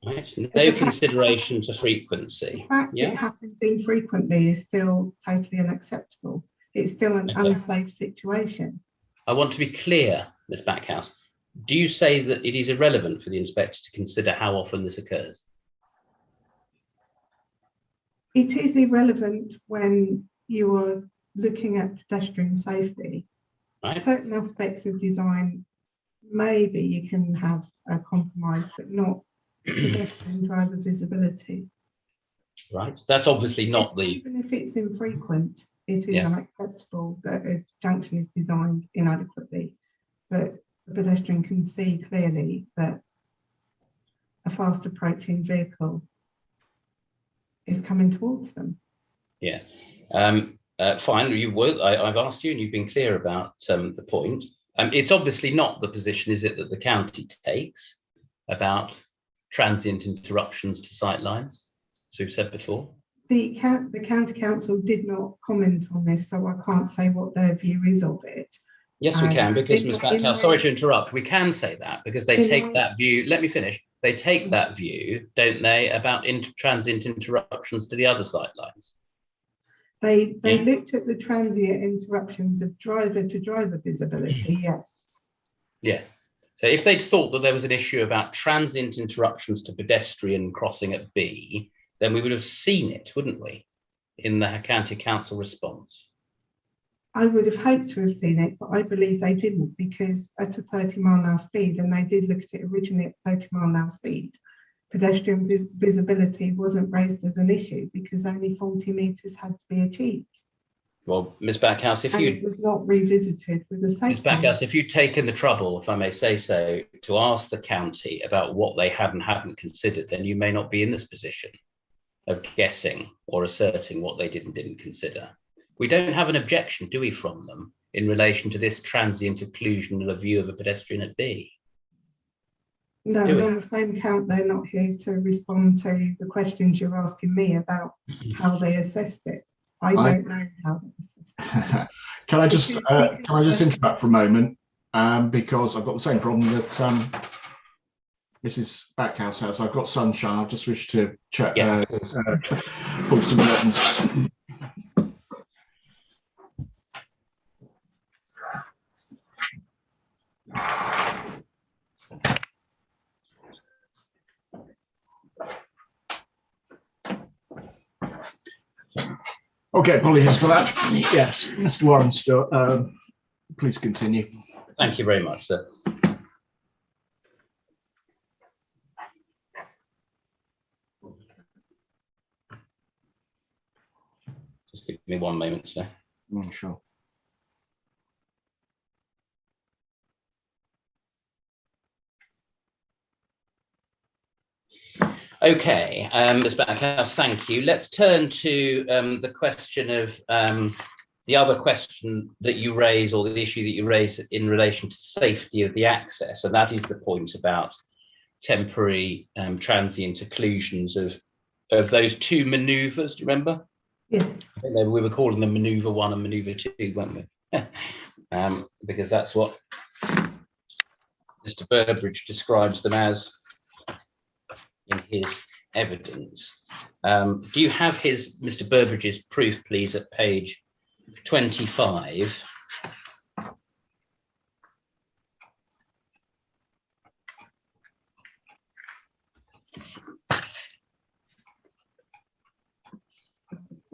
Right. No consideration to frequency. The fact it happens infrequently is still totally unacceptable. It's still an unsafe situation. I want to be clear, Ms. Backhouse. Do you say that it is irrelevant for the inspector to consider how often this occurs? It is irrelevant when you are looking at pedestrian safety. Right. Certain aspects of design, maybe you can have a compromise, but not pedestrian driver visibility. Right. That's obviously not even if it's infrequent, it is unacceptable that a junction is designed inadequately, that the pedestrian can see clearly that a fast approaching vehicle is coming towards them. Yes. Fine, I've asked you and you've been clear about the point. It's obviously not the position, is it, that the county takes about transient interruptions to sight lines, as we've said before? The county council did not comment on this, so I can't say what their view is of it. Yes, we can, because Ms. Backhouse, sorry to interrupt, we can say that because they take that view. Let me finish. They take that view, don't they, about transient interruptions to the other sight lines? They looked at the transient interruptions of driver-to-driver visibility, yes. Yes. So if they'd thought that there was an issue about transient interruptions to pedestrian crossing at B, then we would have seen it, wouldn't we, in the county council response? I would have hoped to have seen it, but I believe they didn't, because at a 30-mile-an-hour speed, and they did look at it originally at 30-mile-an-hour speed, pedestrian visibility wasn't raised as an issue because only 40 metres had to be achieved. Well, Ms. Backhouse, it was not revisited with the safety. Ms. Backhouse, if you'd taken the trouble, if I may say so, to ask the county about what they had and hadn't considered, then you may not be in this position of guessing or asserting what they did and didn't consider. We don't have an objection, do we, from them in relation to this transient occlusion of a view of a pedestrian at B? No, but on the same count, they're not here to respond to the questions you're asking me about how they assessed it. I don't know how they assessed it. Can I just interrupt for a moment, because I've got the same problem that Mrs. Backhouse has. I've got sunshine. I just wish to check, Yeah. pull some buttons. Okay, apologies for that. Yes, Mr. Warren, still, please continue. Thank you very much, sir. Just give me one moment, sir. Sure. Okay, Ms. Backhouse, thank you. Let's turn to the question of the other question that you raise, or the issue that you raise in relation to safety of the access, and that is the point about temporary transient occlusions of those two manoeuvres. Do you remember? Yes. I think we were calling them manoeuvre 1 and manoeuvre 2, weren't we? Because that's what Mr. Burbridge describes them as in his evidence. Do you have Mr. Burbridge's proof, please, at page 25?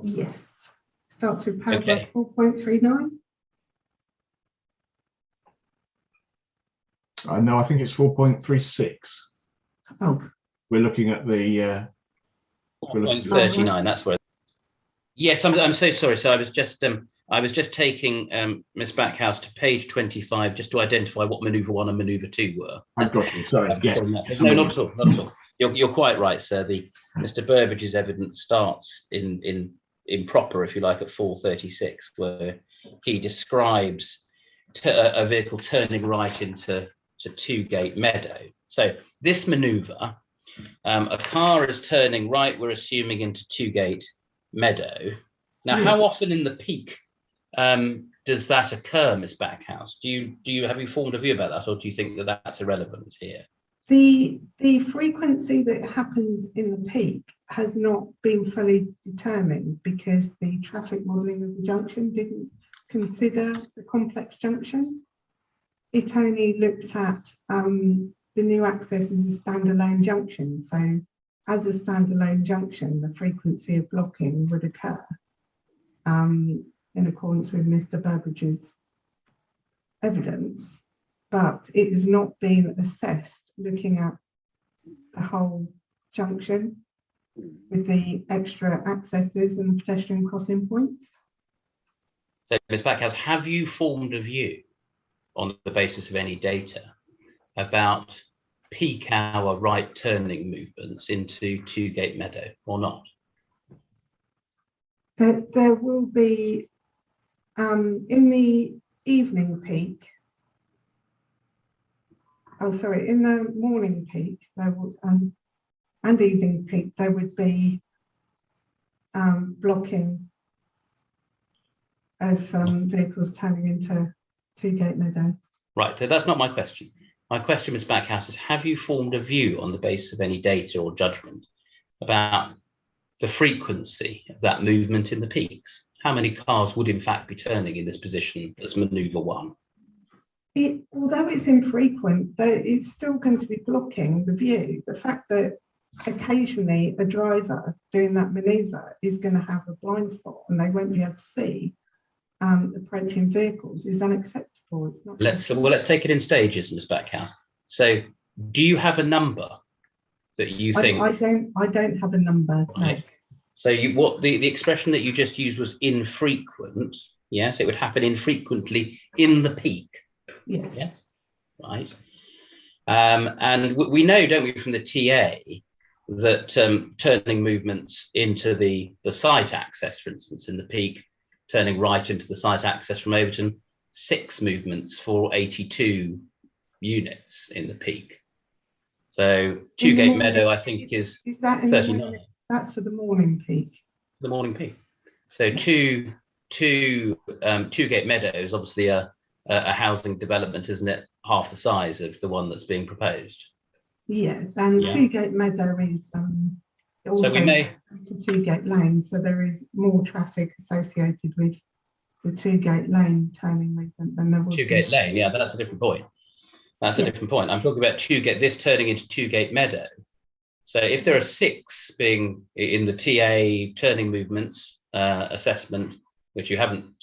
Yes. Starts with paragraph Okay. 4.39. No, I think it's 4.36. Oh, We're looking at the 4.39, that's where. Yes, I'm so sorry. So I was just taking Miss Backhouse to page 25 just to identify what manoeuvre 1 and manoeuvre 2 were. I've got you. Sorry. Yes. No, not at all. Not at all. You're quite right, sir. Mr. Burbridge's evidence starts in proper, if you like, at 4.36, where he describes a vehicle turning right into Two-Gate Meadow. So this manoeuvre, a car is turning right, we're assuming, into Two-Gate Meadow. Now, how often in the peak does that occur, Miss Backhouse? Have you formed a view about that, or do you think that that's irrelevant here? the frequency that happens in the peak has not been fully determined because the traffic modelling of the junction didn't consider the complex junction. It only looked at the new access as a standalone junction. So as a standalone junction, the frequency of blocking would occur in accordance with Mr. Burbridge's evidence, but it has not been assessed looking at the whole junction with the extra accesses and the pedestrian crossing points. So, Ms. Backhouse, have you formed a view on the basis of any data about peak hour right turning movements into Two-Gate Meadow or not? There will be in the evening peak. Oh, sorry, in the morning peak there would and evening peak there would be blocking of vehicles turning into Two-Gate Meadow. Right, so that's not my question. My question, Ms. Backhouse, is have you formed a view on the basis of any data or judgment about the frequency of that movement in the peaks? How many cars would in fact be turning in this position as manoeuvre 1? Although it's infrequent, it's still going to be blocking the view. The fact that occasionally a driver doing that manoeuvre is going to have a blind spot and they won't be able to see approaching vehicles is unacceptable. It's not. Let's take it in stages, Ms. Backhouse. So, do you have a number that you think? I don't have a number. Right. No. So, what the expression that you just used was infrequent. Yes, it would happen infrequently in the peak. Yes. Yes. Right. And we know, don't we, from the TA that turning movements into the site access, for instance, in the peak, turning right into the site access from Overton, 6 movements for 82 units in the peak. So Two-Gate Meadow, I think, is that in 39. the morning? That's for the morning peak. The morning peak. So Two-Gate Meadow is obviously a housing development, isn't it? Half the size of the one that's being proposed. Yeah, and Yeah. Two-Gate Meadow is also to Two-Gate Lane, so there is more traffic associated with the Two-Gate Lane turning movement than there would be. Two-Gate Lane, yeah, that's a different point. That's a different point. I'm talking about this turning into Two-Gate Meadow. So if there are 6 being in the TA turning movements assessment, which you haven't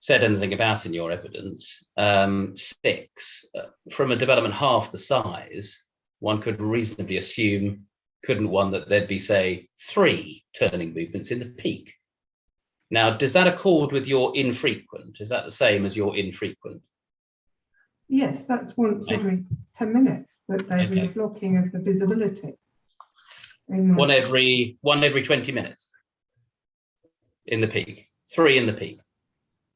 said anything about in your evidence, 6 from a development half the size, one could reasonably assume, couldn't one, that there'd be, say, 3 turning movements in the peak. Now, does that accord with your infrequent? Is that the same as your infrequent? Yes, that's once every 10 minutes that there is a blocking of the visibility. One every 20 minutes in the peak, 3 in the peak.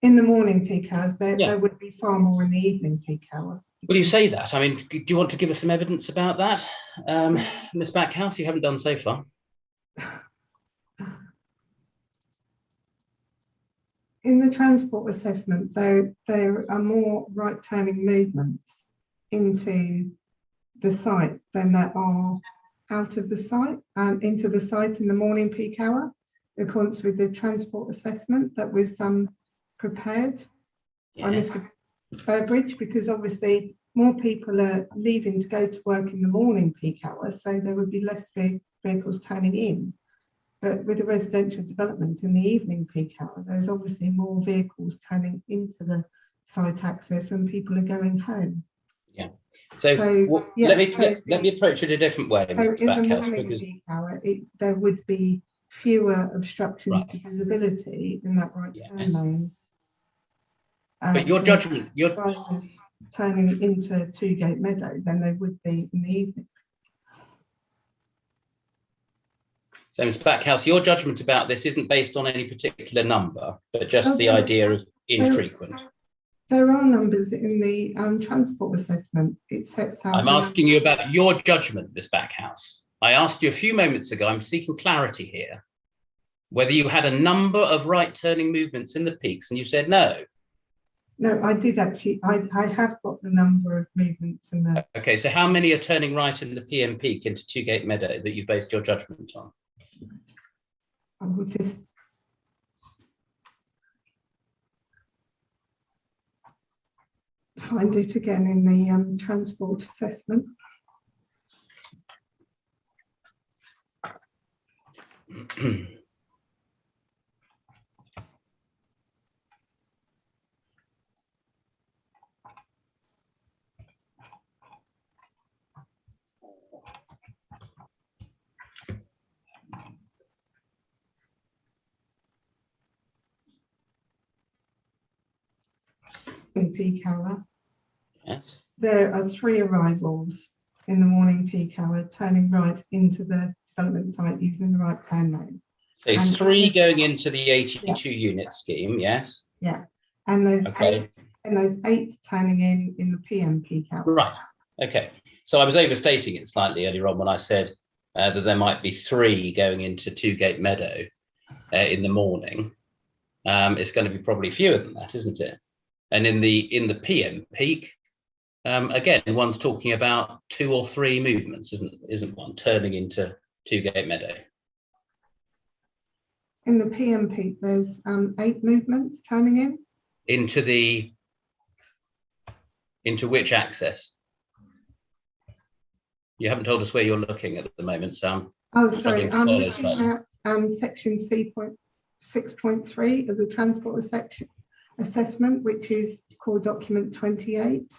In the morning peak hours, there would be far more in the evening peak hour. Will you say that? I mean, do you want to give us some evidence about that? Ms. Backhouse, you haven't done so far. In the transport assessment, there are more right turning movements into the site than there are out of the site and into the site in the morning peak hour, according with the transport assessment that was prepared by Mr. Burbridge, because obviously more people are leaving to go to work in the morning peak hour, so there would be less vehicles turning in. But with the residential development in the evening peak hour, there's obviously more vehicles turning into the site access when people are going home. Yeah. So let me approach it a different way, Mr. In the Backhouse, morning because peak hour, there would be fewer obstructions to visibility in that right turn lane. But your judgment, drivers turning into Two-Gate Meadow than they would be in the evening. So, Ms. Backhouse, your judgment about this isn't based on any particular number, but just the idea of infrequent. There are numbers in the transport assessment. It sets out. I'm asking you about your judgment, Ms. Backhouse. I asked you a few moments ago, I'm seeking clarity here, whether you had a number of right turning movements in the peaks, and you said no. No, I did actually. I have got the number of movements in there. Okay, so how many are turning right in the PM peak into Two-Gate Meadow that you based your judgment on? I will just find it again in the transport assessment. In peak hour, there are 3 arrivals in the morning peak hour turning right into the development site using the right turn lane. So and 3 going into the 82 unit scheme, yes? Yeah, and there's 8 turning in the PM peak hour. Right, okay. So I was overstating it slightly earlier on when I said that there might be 3 going into Two-Gate Meadow in the morning. It's going to be probably fewer than that, isn't it? And in the PM peak, again, one's talking about 2 or 3 movements, isn't one, turning into Two-Gate Meadow? In the PM peak, there's 8 movements turning in. Into which access? You haven't told us where you're looking at the moment, Sam. Oh, sorry, I'm looking at section 6.3 of the transport section assessment, which is core document 28.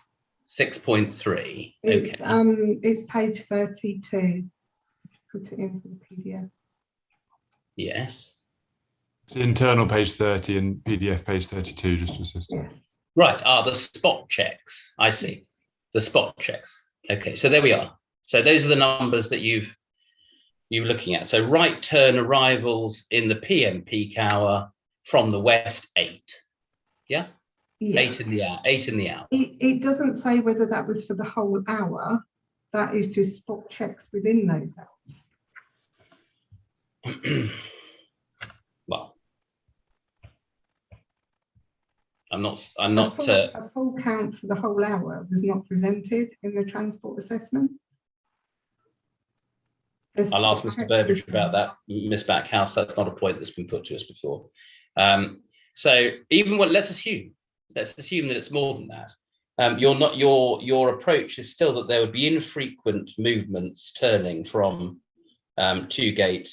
6.3. It's okay. It's page 32. Put it in for the PDF. Yes. It's internal page 30 and PDF page 32, just to assist. Yes. Right. The spot checks. I see. The spot checks. Okay. So there we are. So those are the numbers that you're looking at. So right turn arrivals in the PM peak hour from the west 8. Yeah. 8 in the hour. 8 in the hour. It doesn't say whether that was for the whole hour. That is just spot checks within those hours. Well, A full count for the whole hour was not presented in the transport assessment. I'll ask Mr. Burbridge about that, Ms. Backhouse. That's not a point that's been put to us before. So even let's assume that it's more than that. Your approach is still that there would be infrequent movements turning from Tewgate,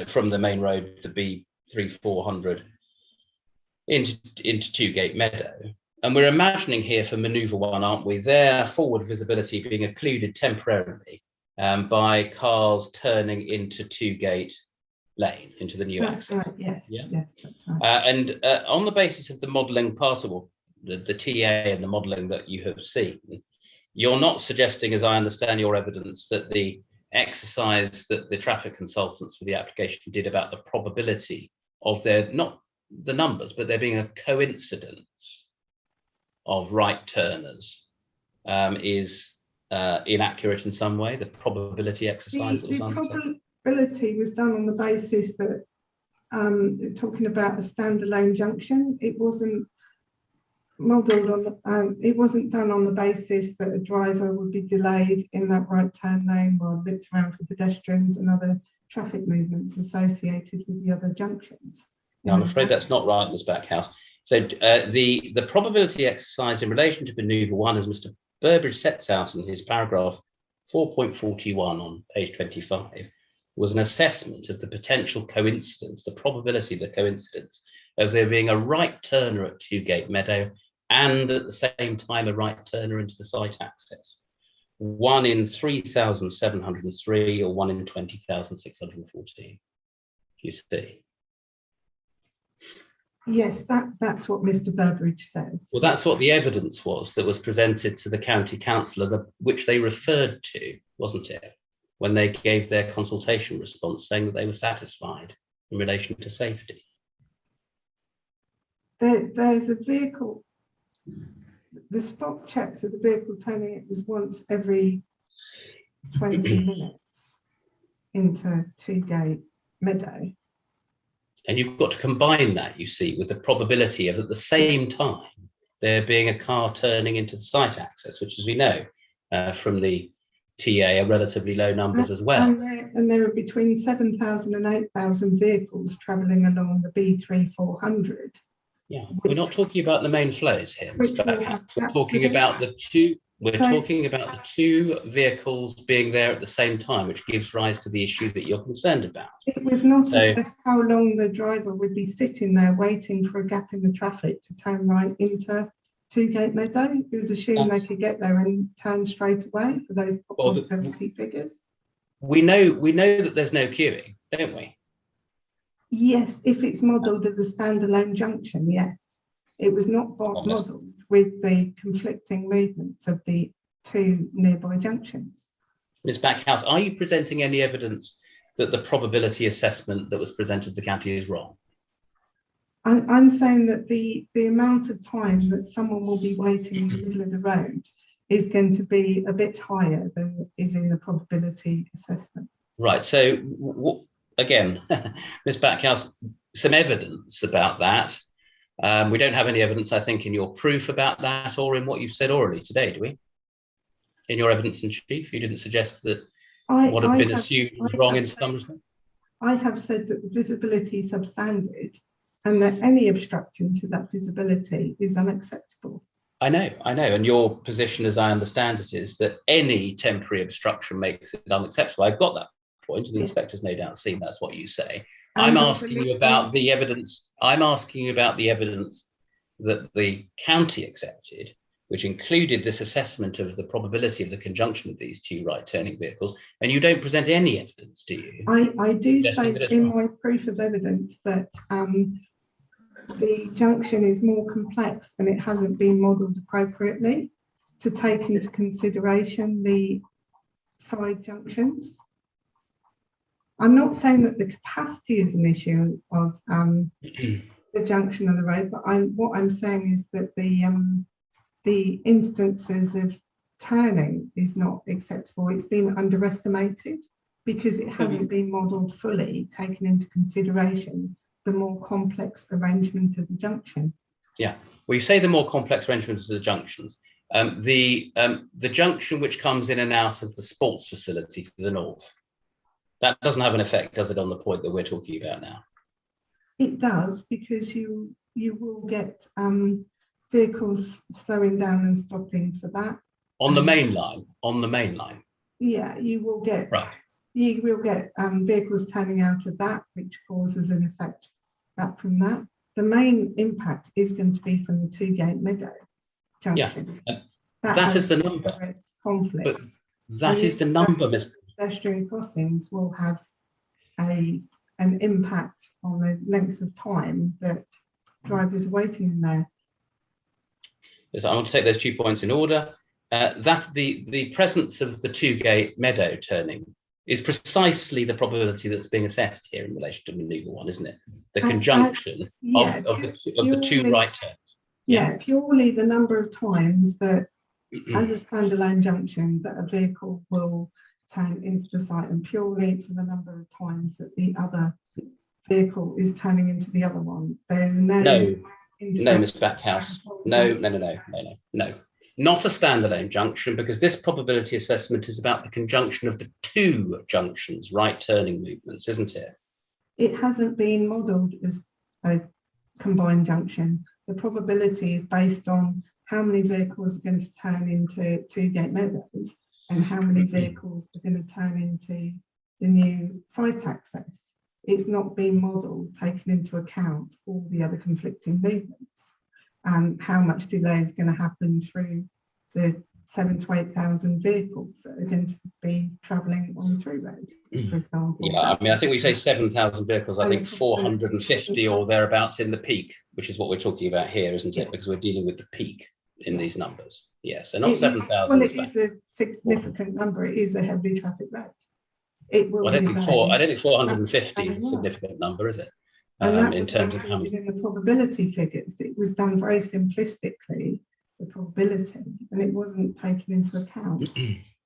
from the main road, the B3400, into Tewgate Meadow. And we're imagining here for manoeuvre 1, aren't we, their forward visibility being occluded temporarily by cars turning into Tewgate Lane, into the new access. That's right, yes. Yeah? Yes, that's right. And on the basis of the modelling possible, the TA and the modelling that you have seen, you're not suggesting, as I understand your evidence, that the exercise that the traffic consultants for the application did about the probability of their, not the numbers, but there being a coincidence of right turners is inaccurate in some way, the probability exercise that was undertaken? The probability was done on the basis that, talking about a standalone junction, it wasn't modelled on it wasn't done on the basis that a driver would be delayed in that right turn lane while looked around for pedestrians and other traffic movements associated with the other junctions. No, I'm afraid that's not right, Ms. Backhouse. So the probability exercise in relation to manoeuvre 1, as Mr. Burbridge sets out in his paragraph 4.41 on page 25, was an assessment of the potential coincidence, the probability of the coincidence of there being a right turner at Tewgate Meadow and at the same time a right turner into the site access. 1 in 3,703 or 1 in 20,614. You see? Yes, that's what Mr. Burbridge says. Well, that's what the evidence was that was presented to the county councillor, which they referred to, wasn't it, when they gave their consultation response, saying that they were satisfied in relation to safety. There's a vehicle, the spot checks of the vehicle turning it was once every 20 minutes into Tewgate Meadow. And you've got to combine that, you see, with the probability of at the same time there being a car turning into the site access, which, as we know from the TA, are relatively low numbers as well. And there are between 7,000 and 8,000 vehicles travelling along the B3400. Yeah, we're not talking about the main flows here, Ms. Backhouse. We're talking about the two. We're talking about the two vehicles being there at the same time, which gives rise to the issue that you're concerned about. It was not assessed how long the driver would be sitting there waiting for a gap in the traffic to turn right into Tewgate Meadow. It was assumed they could get there and turn straight away for those probability figures. We know that there's no queuing, don't we? Yes, if it's modelled as a standalone junction, yes. It was not modelled with the conflicting movements of the two nearby junctions. Ms. Backhouse, are you presenting any evidence that the probability assessment that was presented to the county is wrong? I'm saying that the amount of time that someone will be waiting in the middle of the road is going to be a bit higher than is in the probability assessment. Right, so again, Ms. Backhouse, some evidence about that. We don't have any evidence, I think, in your proof about that or in what you've said orally today, do we? In your evidence in chief, you didn't suggest that what had been assumed was wrong in some respect? I have said that the visibility is substandard and that any obstruction to that visibility is unacceptable. I know. And your position, as I understand it, is that any temporary obstruction makes it unacceptable. I've got that point, and the inspector's no doubt seen that's what you say. I'm asking you about the evidence. I'm asking you about the evidence that the county accepted, which included this assessment of the probability of the conjunction of these two right turning vehicles, and you don't present any evidence, do you? I do say in my proof of evidence that the junction is more complex and it hasn't been modelled appropriately to take into consideration the side junctions. I'm not saying that the capacity is an issue of the junction of the road, but what I'm saying is that the instances of turning is not acceptable. It's been underestimated because it hasn't been modelled fully, taken into consideration the more complex arrangement of the junction. Yeah, well, you say the more complex arrangements of the junctions. The junction which comes in and out of the sports facility to the north, that doesn't have an effect, does it, on the point that we're talking about now? It does, because you will get vehicles slowing down and stopping for that. On the main line, on the main line. Yeah, you will get Right. Vehicles turning out of that, which causes an effect back from that. The main impact is going to be from the two-gate meadow junction. Yeah, that is the number. Conflict. But that is the number, Miss. Pedestrian crossings will have an impact on the length of time that drivers are waiting in there. Yes, I want to take those 2 points in order. That the presence of the two-gate meadow turning is precisely the probability that's being assessed here in relation to maneuver 1, isn't it? The conjunction of the two right turns. Yeah, purely the number of times that as a standalone junction that a vehicle will turn into the site, and purely for the number of times that the other vehicle is turning into the other one. There's no Miss Backhouse. No. Not a standalone junction, because this probability assessment is about the conjunction of the two junctions, right turning movements, isn't it? It hasn't been modelled as a combined junction. The probability is based on how many vehicles are going to turn into two-gate meadows and how many vehicles are going to turn into the new site access. It's not been modelled, taking into account all the other conflicting movements and how much delay is going to happen through the 7,000 to 8,000 vehicles that are going to be travelling on the through road, for example. Yeah, I mean, I think we say 7,000 vehicles, I think 450 or thereabouts in the peak, which is what we're talking about here, isn't it? Because we're dealing with the peak in these numbers. Yes, so not 7,000. Well, it is a significant number. It is a heavily trafficked road. It will I don't think 450 is a significant number, is it? And that in terms of how many. In the probability figures, it was done very simplistically, the probability, and it wasn't taken into account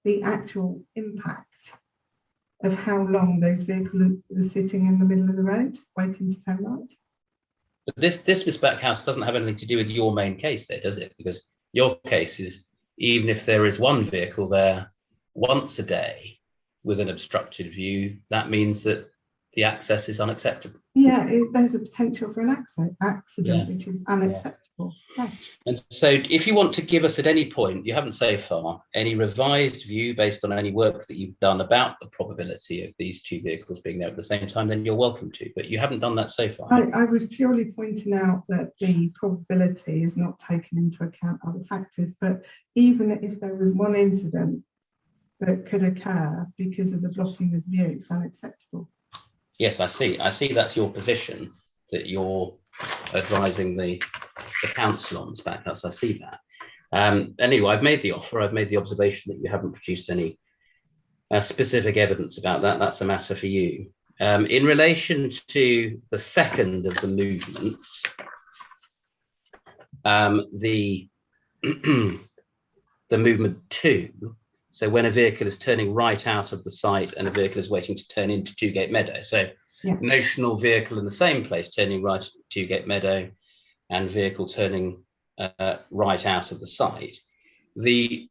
the actual impact of how long those vehicles are sitting in the middle of the road waiting to turn right. But this Miss Backhouse doesn't have anything to do with your main case there, does it? Because your case is, even if there is one vehicle there once a day with an obstructed view, that means that the access is unacceptable. Yeah, there's a potential for an accident, which is unacceptable. Yeah. And so if you want to give us at any point, you haven't so far, any revised view based on any work that you've done about the probability of these two vehicles being there at the same time, then you're welcome to, but you haven't done that so far. I was purely pointing out that the probability is not taken into account other factors, but even if there was one incident that could occur because of the blocking of view, it's unacceptable. Yes, I see that's your position, that you're advising the council on this Backhouse. I see that. Anyway, I've made the offer. I've made the observation that you haven't produced any specific evidence about that. That's a matter for you. In relation to the second of the movements, the movement 2, so when a vehicle is turning right out of the site and a vehicle is waiting to turn into two-gate meadow. So notional vehicle in the same place turning right to two-gate meadow and vehicle turning right out of the site. The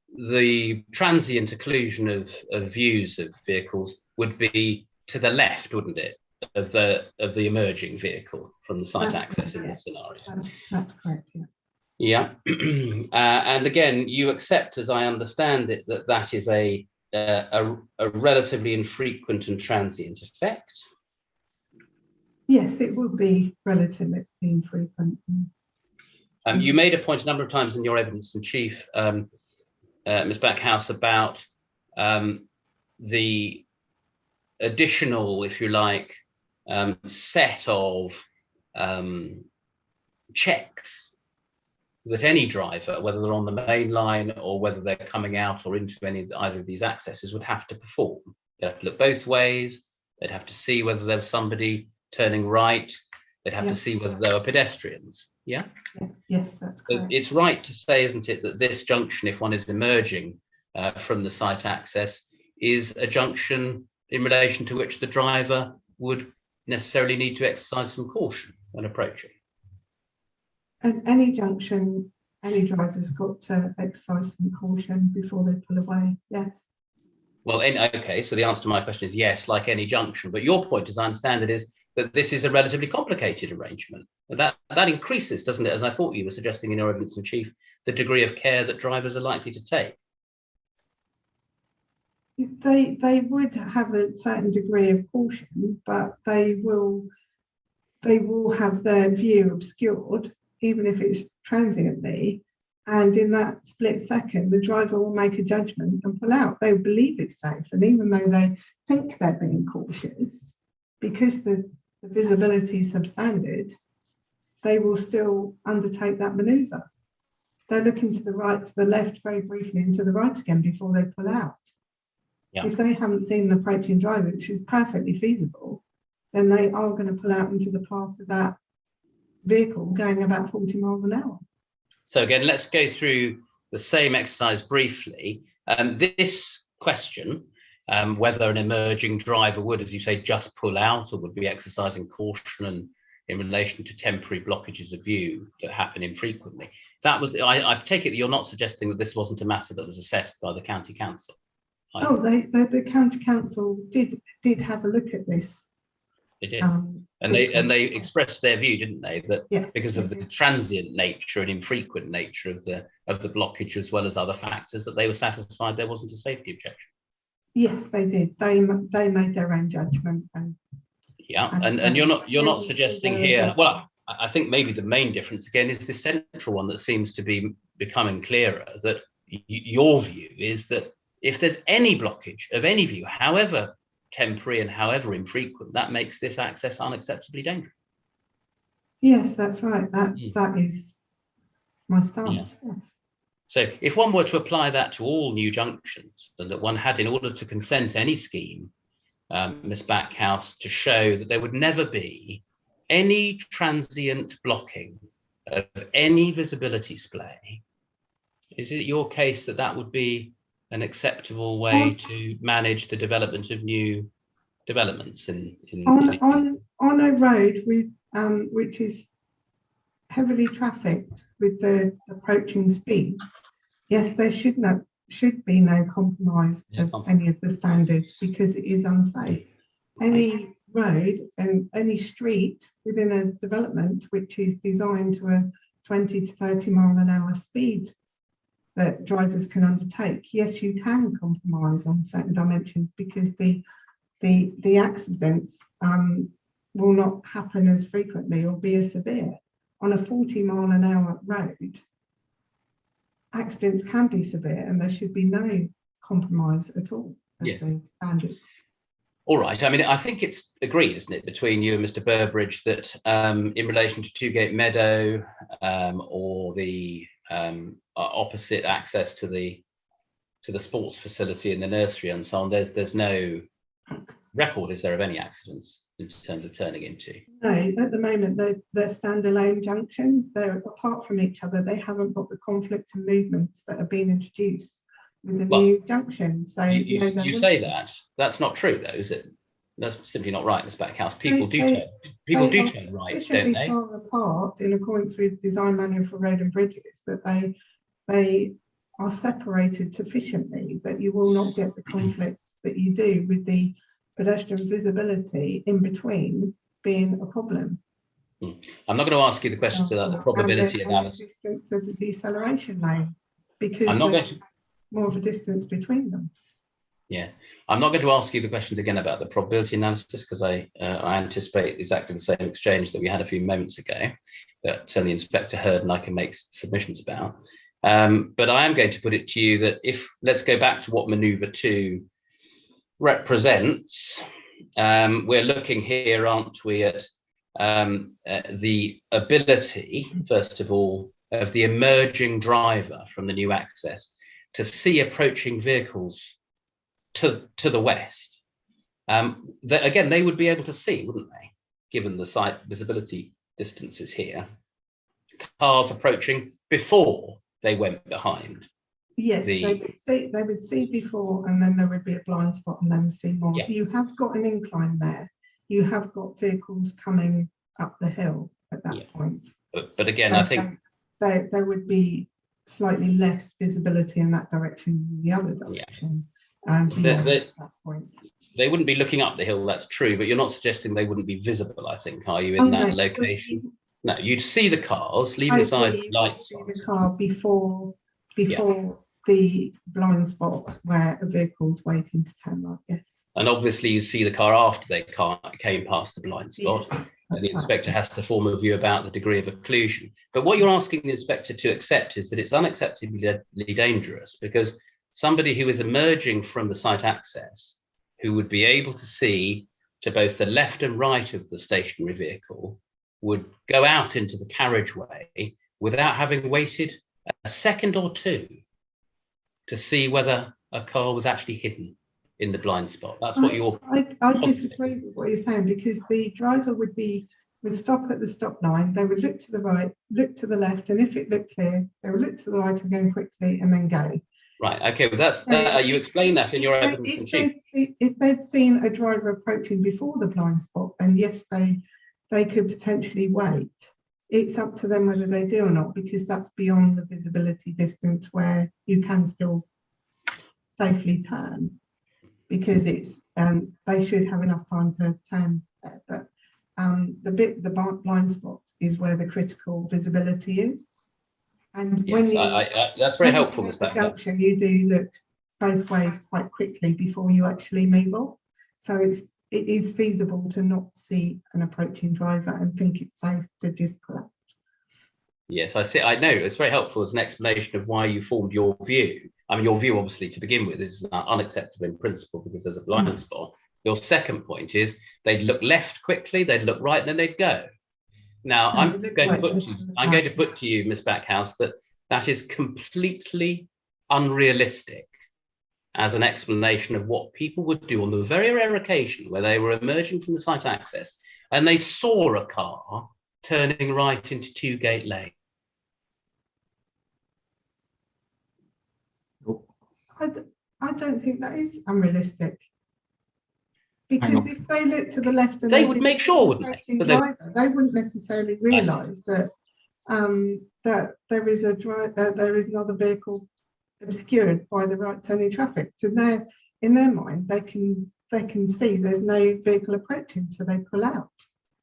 transient occlusion of views of vehicles would be to the left, wouldn't it, of the emerging vehicle from the site access in this scenario? That's correct, yeah. Yeah, and again, you accept, as I understand it, that is a relatively infrequent and transient effect. Yes, it would be relatively infrequent. You made a point a number of times in your evidence in chief, Ms. Backhouse, about the additional, if you like, set of checks that any driver, whether they're on the main line or whether they're coming out or into either of these accesses, would have to perform. They'd have to look both ways. They'd have to see whether there was somebody turning right. They'd have to see whether there were pedestrians. Yeah? Yes, that's correct. It's right to say, isn't it, that this junction, if one is emerging from the site access, is a junction in relation to which the driver would necessarily need to exercise some caution when approaching. At any junction, any driver's got to exercise some caution before they pull away. Yes. Well, okay, so the answer to my question is yes, like any junction. But your point, as I understand it, is that this is a relatively complicated arrangement. That increases, doesn't it, as I thought you were suggesting in your evidence in chief, the degree of care that drivers are likely to take. They would have a certain degree of caution, but they will have their view obscured, even if it's transiently. And in that split second, the driver will make a judgment and pull out. They believe it's safe. And even though they think they're being cautious, because the visibility is substandard, they will still undertake that manoeuvre. They're looking to the right, to the left, very briefly, and to the right again before they pull out. Yeah. If they haven't seen an approaching driver, which is perfectly feasible, then they are going to pull out into the path of that vehicle going about 40 miles an hour. So again, let's go through the same exercise briefly. This question, whether an emerging driver would, as you say, just pull out or would be exercising caution and in relation to temporary blockages of view that happen infrequently. That was, I take it that you're not suggesting that this wasn't a matter that was assessed by the county council. Oh, the county council did have a look at this. They did. And they expressed their view, didn't they, that yes, because of the transient nature and infrequent nature of the blockage, as well as other factors, that they were satisfied there wasn't a safety objection. Yes, they did. They made their own judgment. And you're not suggesting here. Well, I think maybe the main difference again is the central one that seems to be becoming clearer. That your view is that if there's any blockage of any view, however temporary and however infrequent, that makes this access unacceptably dangerous. Yes, that's right. That is my stance. Yeah. Yes. So if one were to apply that to all new junctions, and that one had, in order to consent to any scheme, Ms. Backhouse, to show that there would never be any transient blocking of any visibility splay, is it your case that that would be an acceptable way to manage the development of new developments on a road with which is heavily trafficked with the approaching speeds? Yes, there should be no compromise of any of the standards, because it is unsafe. Any road and any street within a development which is designed to a 20 to 30 mile an hour speed that drivers can undertake, yes, you can compromise on certain dimensions, because the accidents will not happen as frequently or be as severe. On a 40 mile an hour road, accidents can be severe, and there should be no compromise at all of the standards. All right. I mean, I think it's agreed, isn't it, between you and Mr. Burbridge, that in relation to Tewgate Meadow or the opposite access to the sports facility and the nursery and so on, there's no record, is there, of any accidents in terms of turning into? No, at the moment they're standalone junctions. They're apart from each other. They haven't got the conflict and movements that are being introduced with the new junctions. So you say that's not true, though, is it? That's simply not right, Ms. Backhouse. People do turn right, don't they? Far apart, in accordance with Design Manual for Road and Bridges, that they are separated sufficiently that you will not get the conflicts that you do with the pedestrian visibility in between being a problem. I'm not going to ask you the questions about the probability analysis. And the distance of the deceleration lane, because I'm not going to more of a distance between them. Yeah, I'm not going to ask you the questions again about the probability analysis, because I anticipate exactly the same exchange that we had a few moments ago that the inspector heard and I can make submissions about. But I am going to put it to you that let's go back to what Manoeuvre 2 represents. We're looking here, aren't we, at the ability, first of all, of the emerging driver from the new access to see approaching vehicles to the west. That again, they would be able to see, wouldn't they, given the site visibility distances here, cars approaching before they went behind. Yes, they would see before, and then there would be a blind spot and then see more. Yeah. You have got an incline there. You have got vehicles coming up the hill at that point. But again, I think there would be slightly less visibility in that direction than the other direction. And beyond that point, they wouldn't be looking up the hill. That's true, but you're not suggesting they wouldn't be visible. I think, are you, in that location? No, you'd see the cars, leaving aside lights. See the car before the blind spot where a vehicle's waiting to turn right. Yes. And obviously, you see the car after they came past the blind spot. Yes, and the inspector has to form a view about the degree of occlusion. But what you're asking the inspector to accept is that it's unacceptably dangerous, because somebody who is emerging from the site access, who would be able to see to both the left and right of the stationary vehicle, would go out into the carriageway without having waited a second or two to see whether a car was actually hidden in the blind spot. That's what you're. I disagree with what you're saying, because the driver would stop at the stop line. They would look to the right, look to the left, and if it looked clear, they would look to the right again quickly and then go. Right. Okay. But that's you explain that in your evidence. If they'd seen a driver approaching before the blind spot, then yes, they could potentially wait. It's up to them whether they do or not, because that's beyond the visibility distance where you can still safely turn, because it's they should have enough time to turn there. But the blind spot is where the critical visibility is. And yes, when that's very helpful, Ms. junction, you do look both ways quite quickly before you actually move off. So it is feasible to not see an approaching driver and think it's safe to just pull out. Yes, I see. I know it's very helpful as an explanation of why you formed your view. I mean, your view, obviously, to begin with, is unacceptable in principle because there's a blind spot. Your second point is they'd look left quickly, they'd look right, and then they'd go. Now, I'm going to put to you, Ms. Backhouse, that is completely unrealistic as an explanation of what people would do on the very rare occasion where they were emerging from the site access and they saw a car turning right into two-gate lane. I don't think that is unrealistic. Because if they look to the left and they would make sure, wouldn't they? They wouldn't necessarily realise that that there is another vehicle obscured by the right turning traffic. So in their mind, they can see there's no vehicle approaching, so they pull out.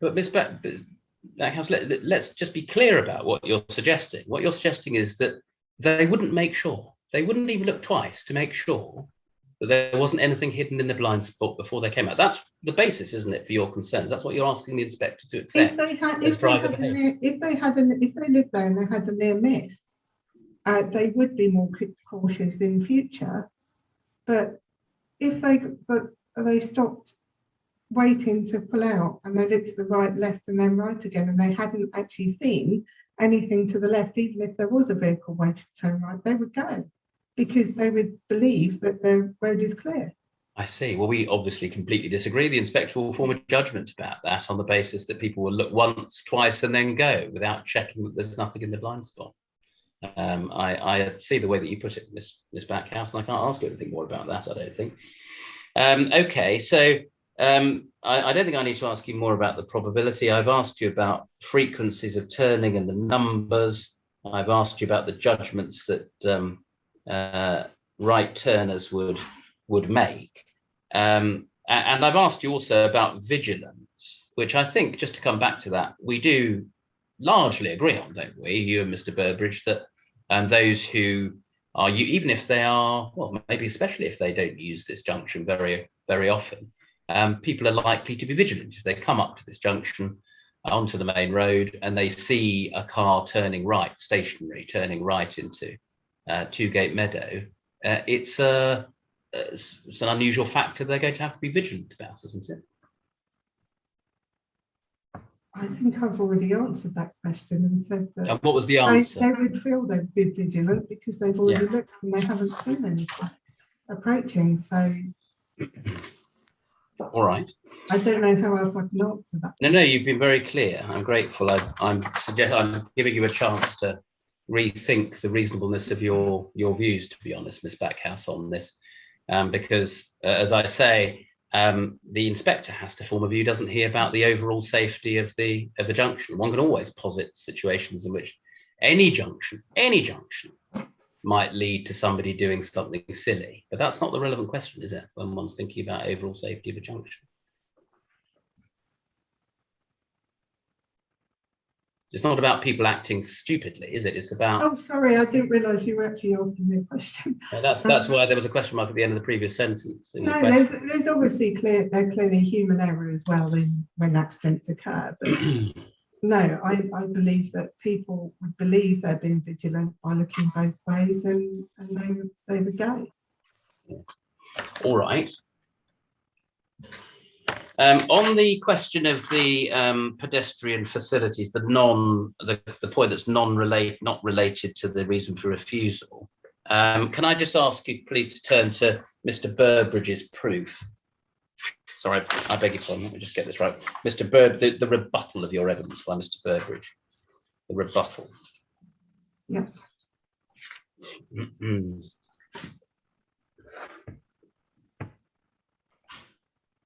But Ms. Backhouse, let's just be clear about what you're suggesting. What you're suggesting is that they wouldn't make sure. They wouldn't even look twice to make sure that there wasn't anything hidden in the blind spot before they came out. That's the basis, isn't it, for your concerns? That's what you're asking the inspector to accept. If they lived there and they had a near miss, they would be more cautious in future. But if they stopped waiting to pull out and they looked to the right, left, and then right again, and they hadn't actually seen anything to the left, even if there was a vehicle waiting to turn right, they would go, because they would believe that their road is clear. I see. Well, we obviously completely disagree. The inspector will form a judgment about that on the basis that people will look once, twice, and then go without checking that there's nothing in the blind spot. I see the way that you put it, Ms. Backhouse, and I can't ask you anything more about that, I don't think. Okay, so I don't think I need to ask you more about the probability. I've asked you about frequencies of turning and the numbers. I've asked you about the judgments that right turners would make. And I've asked you also about vigilance, which I think, just to come back to that, we do largely agree on, don't we, you and Mr. Burbridge, that those who are, even if they are, well, maybe especially if they don't use this junction very, very often, people are likely to be vigilant. If they come up to this junction onto the main road and they see a car turning right, stationary, turning right into Two-Gate Meadow, it's an unusual factor they're going to have to be vigilant about, isn't it? I think I've already answered that question and said that. And what was the answer? They would feel they'd be vigilant because they've already looked and they haven't seen anything approaching. So, all right. I don't know how else I can answer that. No, you've been very clear. I'm grateful. I'm giving you a chance to rethink the reasonableness of your views, to be honest, Ms. Backhouse, on this, because as I say, the inspector has to form a view, doesn't he, about the overall safety of the junction. One can always posit situations in which any junction might lead to somebody doing something silly, but that's not the relevant question, is it, when one's thinking about overall safety of a junction? It's not about people acting stupidly, is it? It's about... Oh, sorry, I didn't realise you were actually asking me a question. That's why there was a question mark at the end of the previous sentence. No, there's obviously clearly human error as well when accidents occur. But no, I believe that people would believe they're being vigilant by looking both ways, and they would go. All right. On the question of the pedestrian facilities, the point that's not related to the reason for refusal, can I just ask you please to turn to Mr. Burbridge's proof? Sorry, I beg your pardon, let me just get this right. Mr. The rebuttal of your evidence by Mr. Burbridge. The rebuttal. Yeah.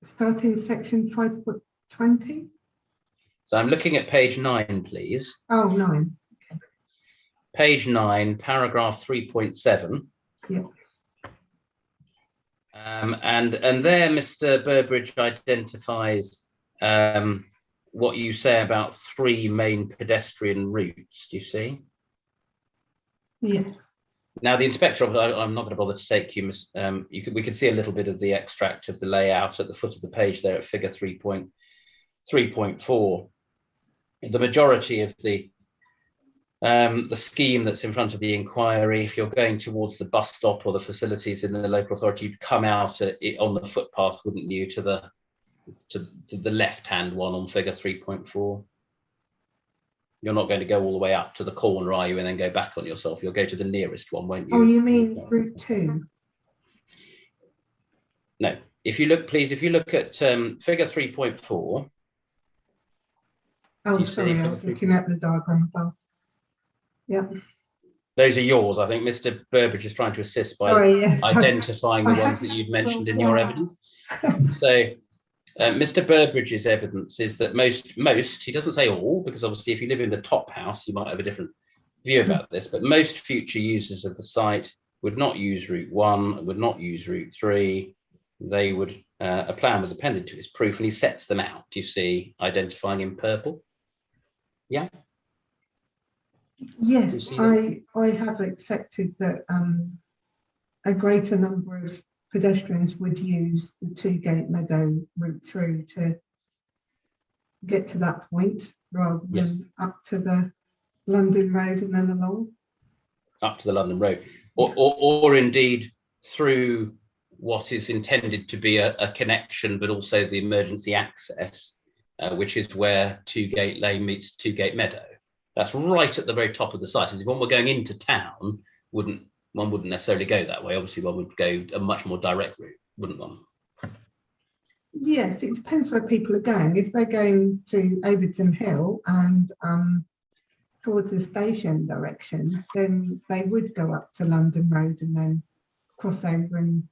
Starting section 5.20. So I'm looking at page 9, please. Oh, 9. Okay. Page 9, paragraph 3.7. Yeah. And there, Mr. Burbridge identifies what you say about 3 main pedestrian routes. Do you see? Yes. Now, the inspector, I'm not going to bother to take you. We can see a little bit of the extract of the layout at the foot of the page there at figure 3.4. The majority of the scheme that's in front of the inquiry, if you're going towards the bus stop or the facilities in the local authority, you'd come out on the footpath, wouldn't you, to the left-hand one on figure 3.4. You're not going to go all the way up to the corner, are you, and then go back on yourself? You'll go to the nearest one, won't you? Oh, you mean route 2? No. If you look, please, if you look at figure 3.4. Oh, sorry, I was looking at the diagram above. Yeah. Those are yours. I think Mr. Burbridge is trying to assist by identifying the ones that you'd mentioned in your evidence. So Mr. Burbridge's evidence is that most, he doesn't say all, because obviously if you live in the top house, you might have a different view about this, but most future users of the site would not use route 1, would not use route 3. They would, a plan was appended to his proof, and he sets them out, you see, identifying in purple. Yeah? Yes, I have accepted that a greater number of pedestrians would use the 2-gate meadow route through to get to that point rather than up to the London Road and then along. Up to the London Road, or indeed through what is intended to be a connection, but also the emergency access, which is where 2-gate lane meets 2-gate meadow. That's right at the very top of the site. As if one were going into town, one wouldn't necessarily go that way. Obviously, one would go a much more direct route, wouldn't one? Yes, it depends where people are going. If they're going to Overton Hill and towards the station direction, then they would go up to London Road and then cross over and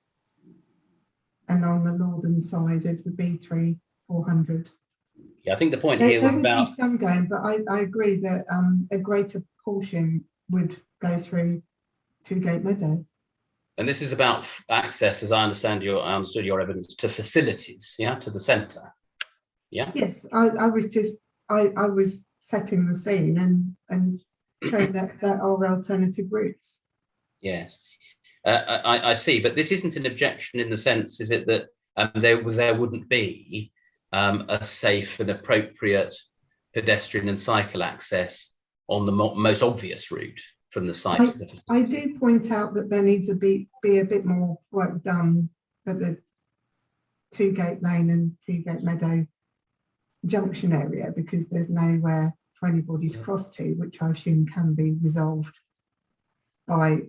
on the northern side of the B3 400. Yeah, I think the point here was there about... would be some going, but I agree that a greater portion would go through 2-gate meadow. And this is about access, as I understood your evidence, to facilities, yeah, to the centre. Yeah. Yes, I was setting the scene and showing that there are alternative routes. Yes, I see, but this isn't an objection in the sense, is it, that there wouldn't be a safe and appropriate pedestrian and cycle access on the most obvious route from the site to the facility? I do point out that there needs to be a bit more work done at the 2-gate lane and 2-gate meadow junction area, because there's nowhere for anybody to cross to, which I assume can be resolved by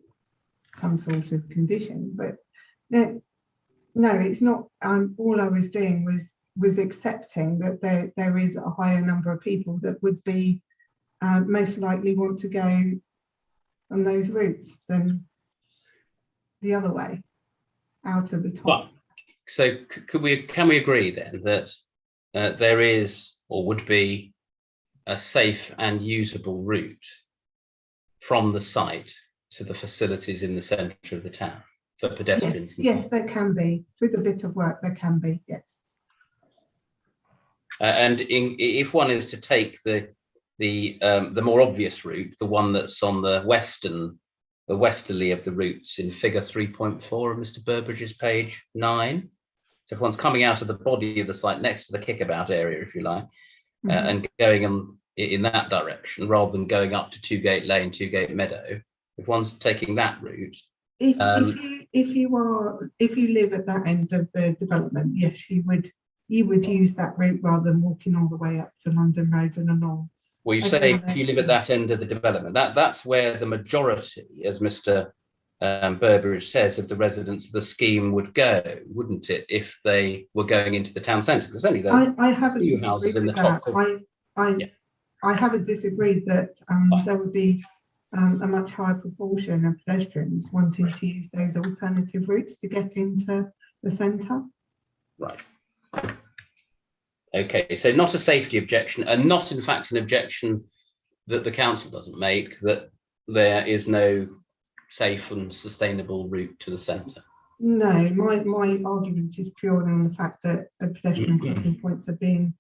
some sort of condition. But no, it's not. All I was doing was accepting that there is a higher number of people that would be most likely want to go on those routes than the other way, out of the top. So can we agree then that there is or would be a safe and usable route from the site to the facilities in the centre of the town for pedestrians? Yes, there can be. With a bit of work, there can be, yes. And if one is to take the more obvious route, the one that's on the westerly of the routes in figure 3.4 of Mr. Burbridge's page 9. So if one's coming out of the body of the site next to the kickabout area, if you like, and going in that direction rather than going up to Twoggate Lane, Twoggate Meadow, if one's taking that route. If you live at that end of the development, yes, you would use that route rather than walking all the way up to London Road and along. Well, you say if you live at that end of the development, that's where the majority, as Mr. Burbridge says, of the residents of the scheme would go, wouldn't it, if they were going into the town centre? Because only those I haven't few disagreed houses in the with top. that. I haven't disagreed that there would be a much higher proportion of pedestrians wanting to use those alternative routes to get into the centre. Right. Okay, so not a safety objection, and not in fact an objection that the council doesn't make, that there is no safe and sustainable route to the centre. No, my argument is purely on the fact that the pedestrian crossing points are being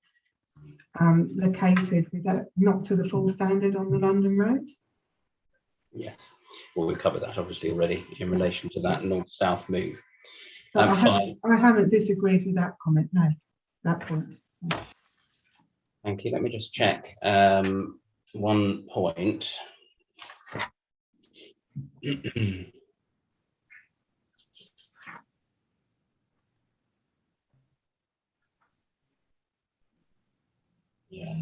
located not to the full standard on the London Road. Yes, well, we've covered that obviously already in relation to that north-south move. But I haven't disagreed with that comment, no, that point. Thank you. Let me just check one point. Yeah.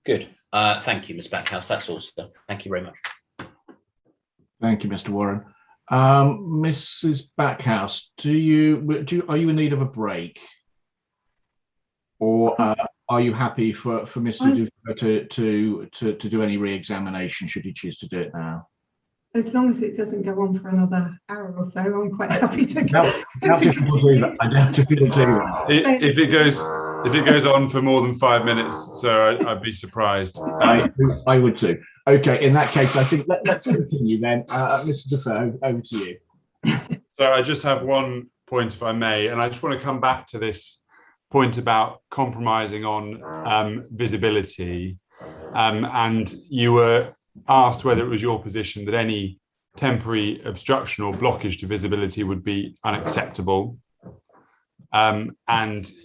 Good. Thank you, Ms. Backhouse. That's all, sir. Thank you very much. Thank you, Mr. Warren. Mrs. Backhouse, are you in need of a break, or are you happy for Mr. Duflo to do any re-examination should he choose to do it now? As long as it doesn't go on for another hour or so, I'm quite happy to go. I doubt if you'll do that. If it goes on for more than 5 minutes, so I'd be surprised. I would too. Okay, in that case, I think let's continue then. Mr. Defoe, over to you. So I just have one point, if I may, and I just want to come back to this point about compromising on visibility. And you were asked whether it was your position that any temporary obstruction or blockage to visibility would be unacceptable. And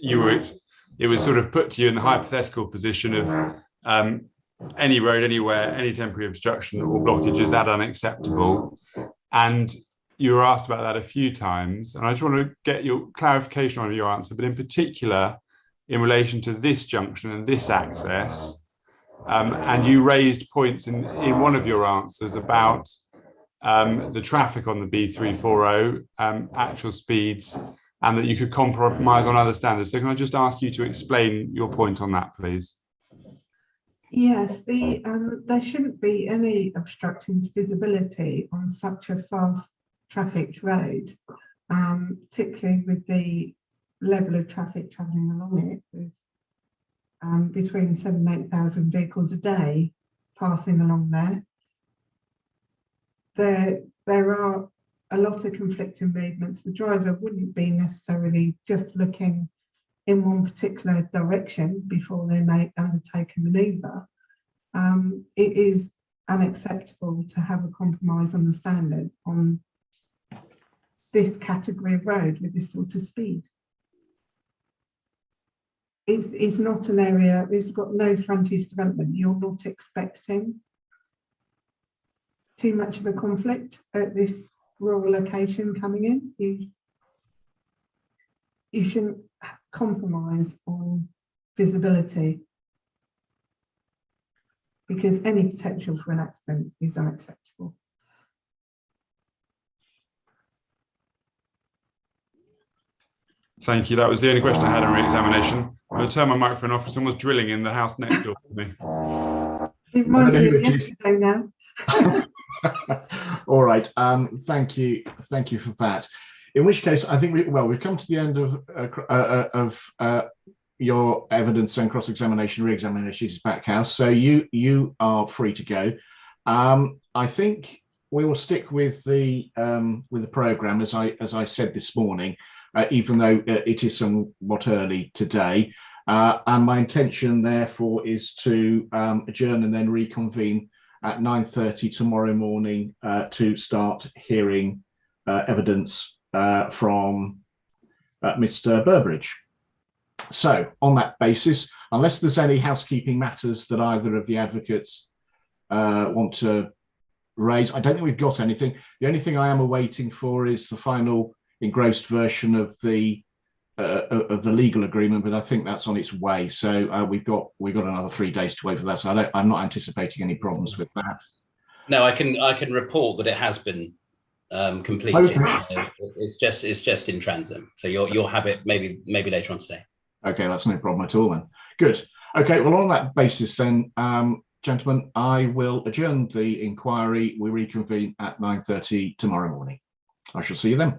it was sort of put to you in the hypothetical position of any road, anywhere, any temporary obstruction or blockage, is that unacceptable? And you were asked about that a few times, and I just want to get your clarification on your answer, but in particular in relation to this junction and this access. And you raised points in one of your answers about the traffic on the B340, actual speeds, and that you could compromise on other standards. So can I just ask you to explain your point on that, please? Yes, there shouldn't be any obstruction to visibility on such a fast trafficked road, particularly with the level of traffic travelling along it. There's between 7,000 and 8,000 vehicles a day passing along there. There are a lot of conflicting movements. The driver wouldn't be necessarily just looking in one particular direction before they may undertake a manoeuvre. It is unacceptable to have a compromise on the standard on this category of road with this sort of speed. It's not an area, it's got no frontage development. You're not expecting too much of a conflict at this rural location coming in. You shouldn't compromise on visibility because any potential for an accident is unacceptable. Thank you. That was the only question I had on re-examination. I'm going to turn my microphone off because someone's drilling in the house next door to me. It reminds me of yesterday now. All right. Thank you for that. In which case, I think we've come to the end of your evidence and cross-examination, re-examination, Backhouse. So you are free to go. I think we will stick with the program as I said this morning, even though it is somewhat early today. And my intention, therefore, is to adjourn and then reconvene at 9:30 tomorrow morning to start hearing evidence from Mr. Burbridge. So on that basis, unless there's any housekeeping matters that either of the advocates want to raise, I don't think we've got anything. The only thing I am awaiting for is the final engrossed version of the legal agreement, but I think that's on its way. So we've got another 3 days to wait for that. So I'm not anticipating any problems with that. No, I can report that it has been completed. Okay. It's just in transit. So you'll have it maybe later on today. Okay, that's no problem at all then. Good. Okay, well, on that basis then, gentlemen, I will adjourn the inquiry. We reconvene at 9:30 tomorrow morning. I shall see you then.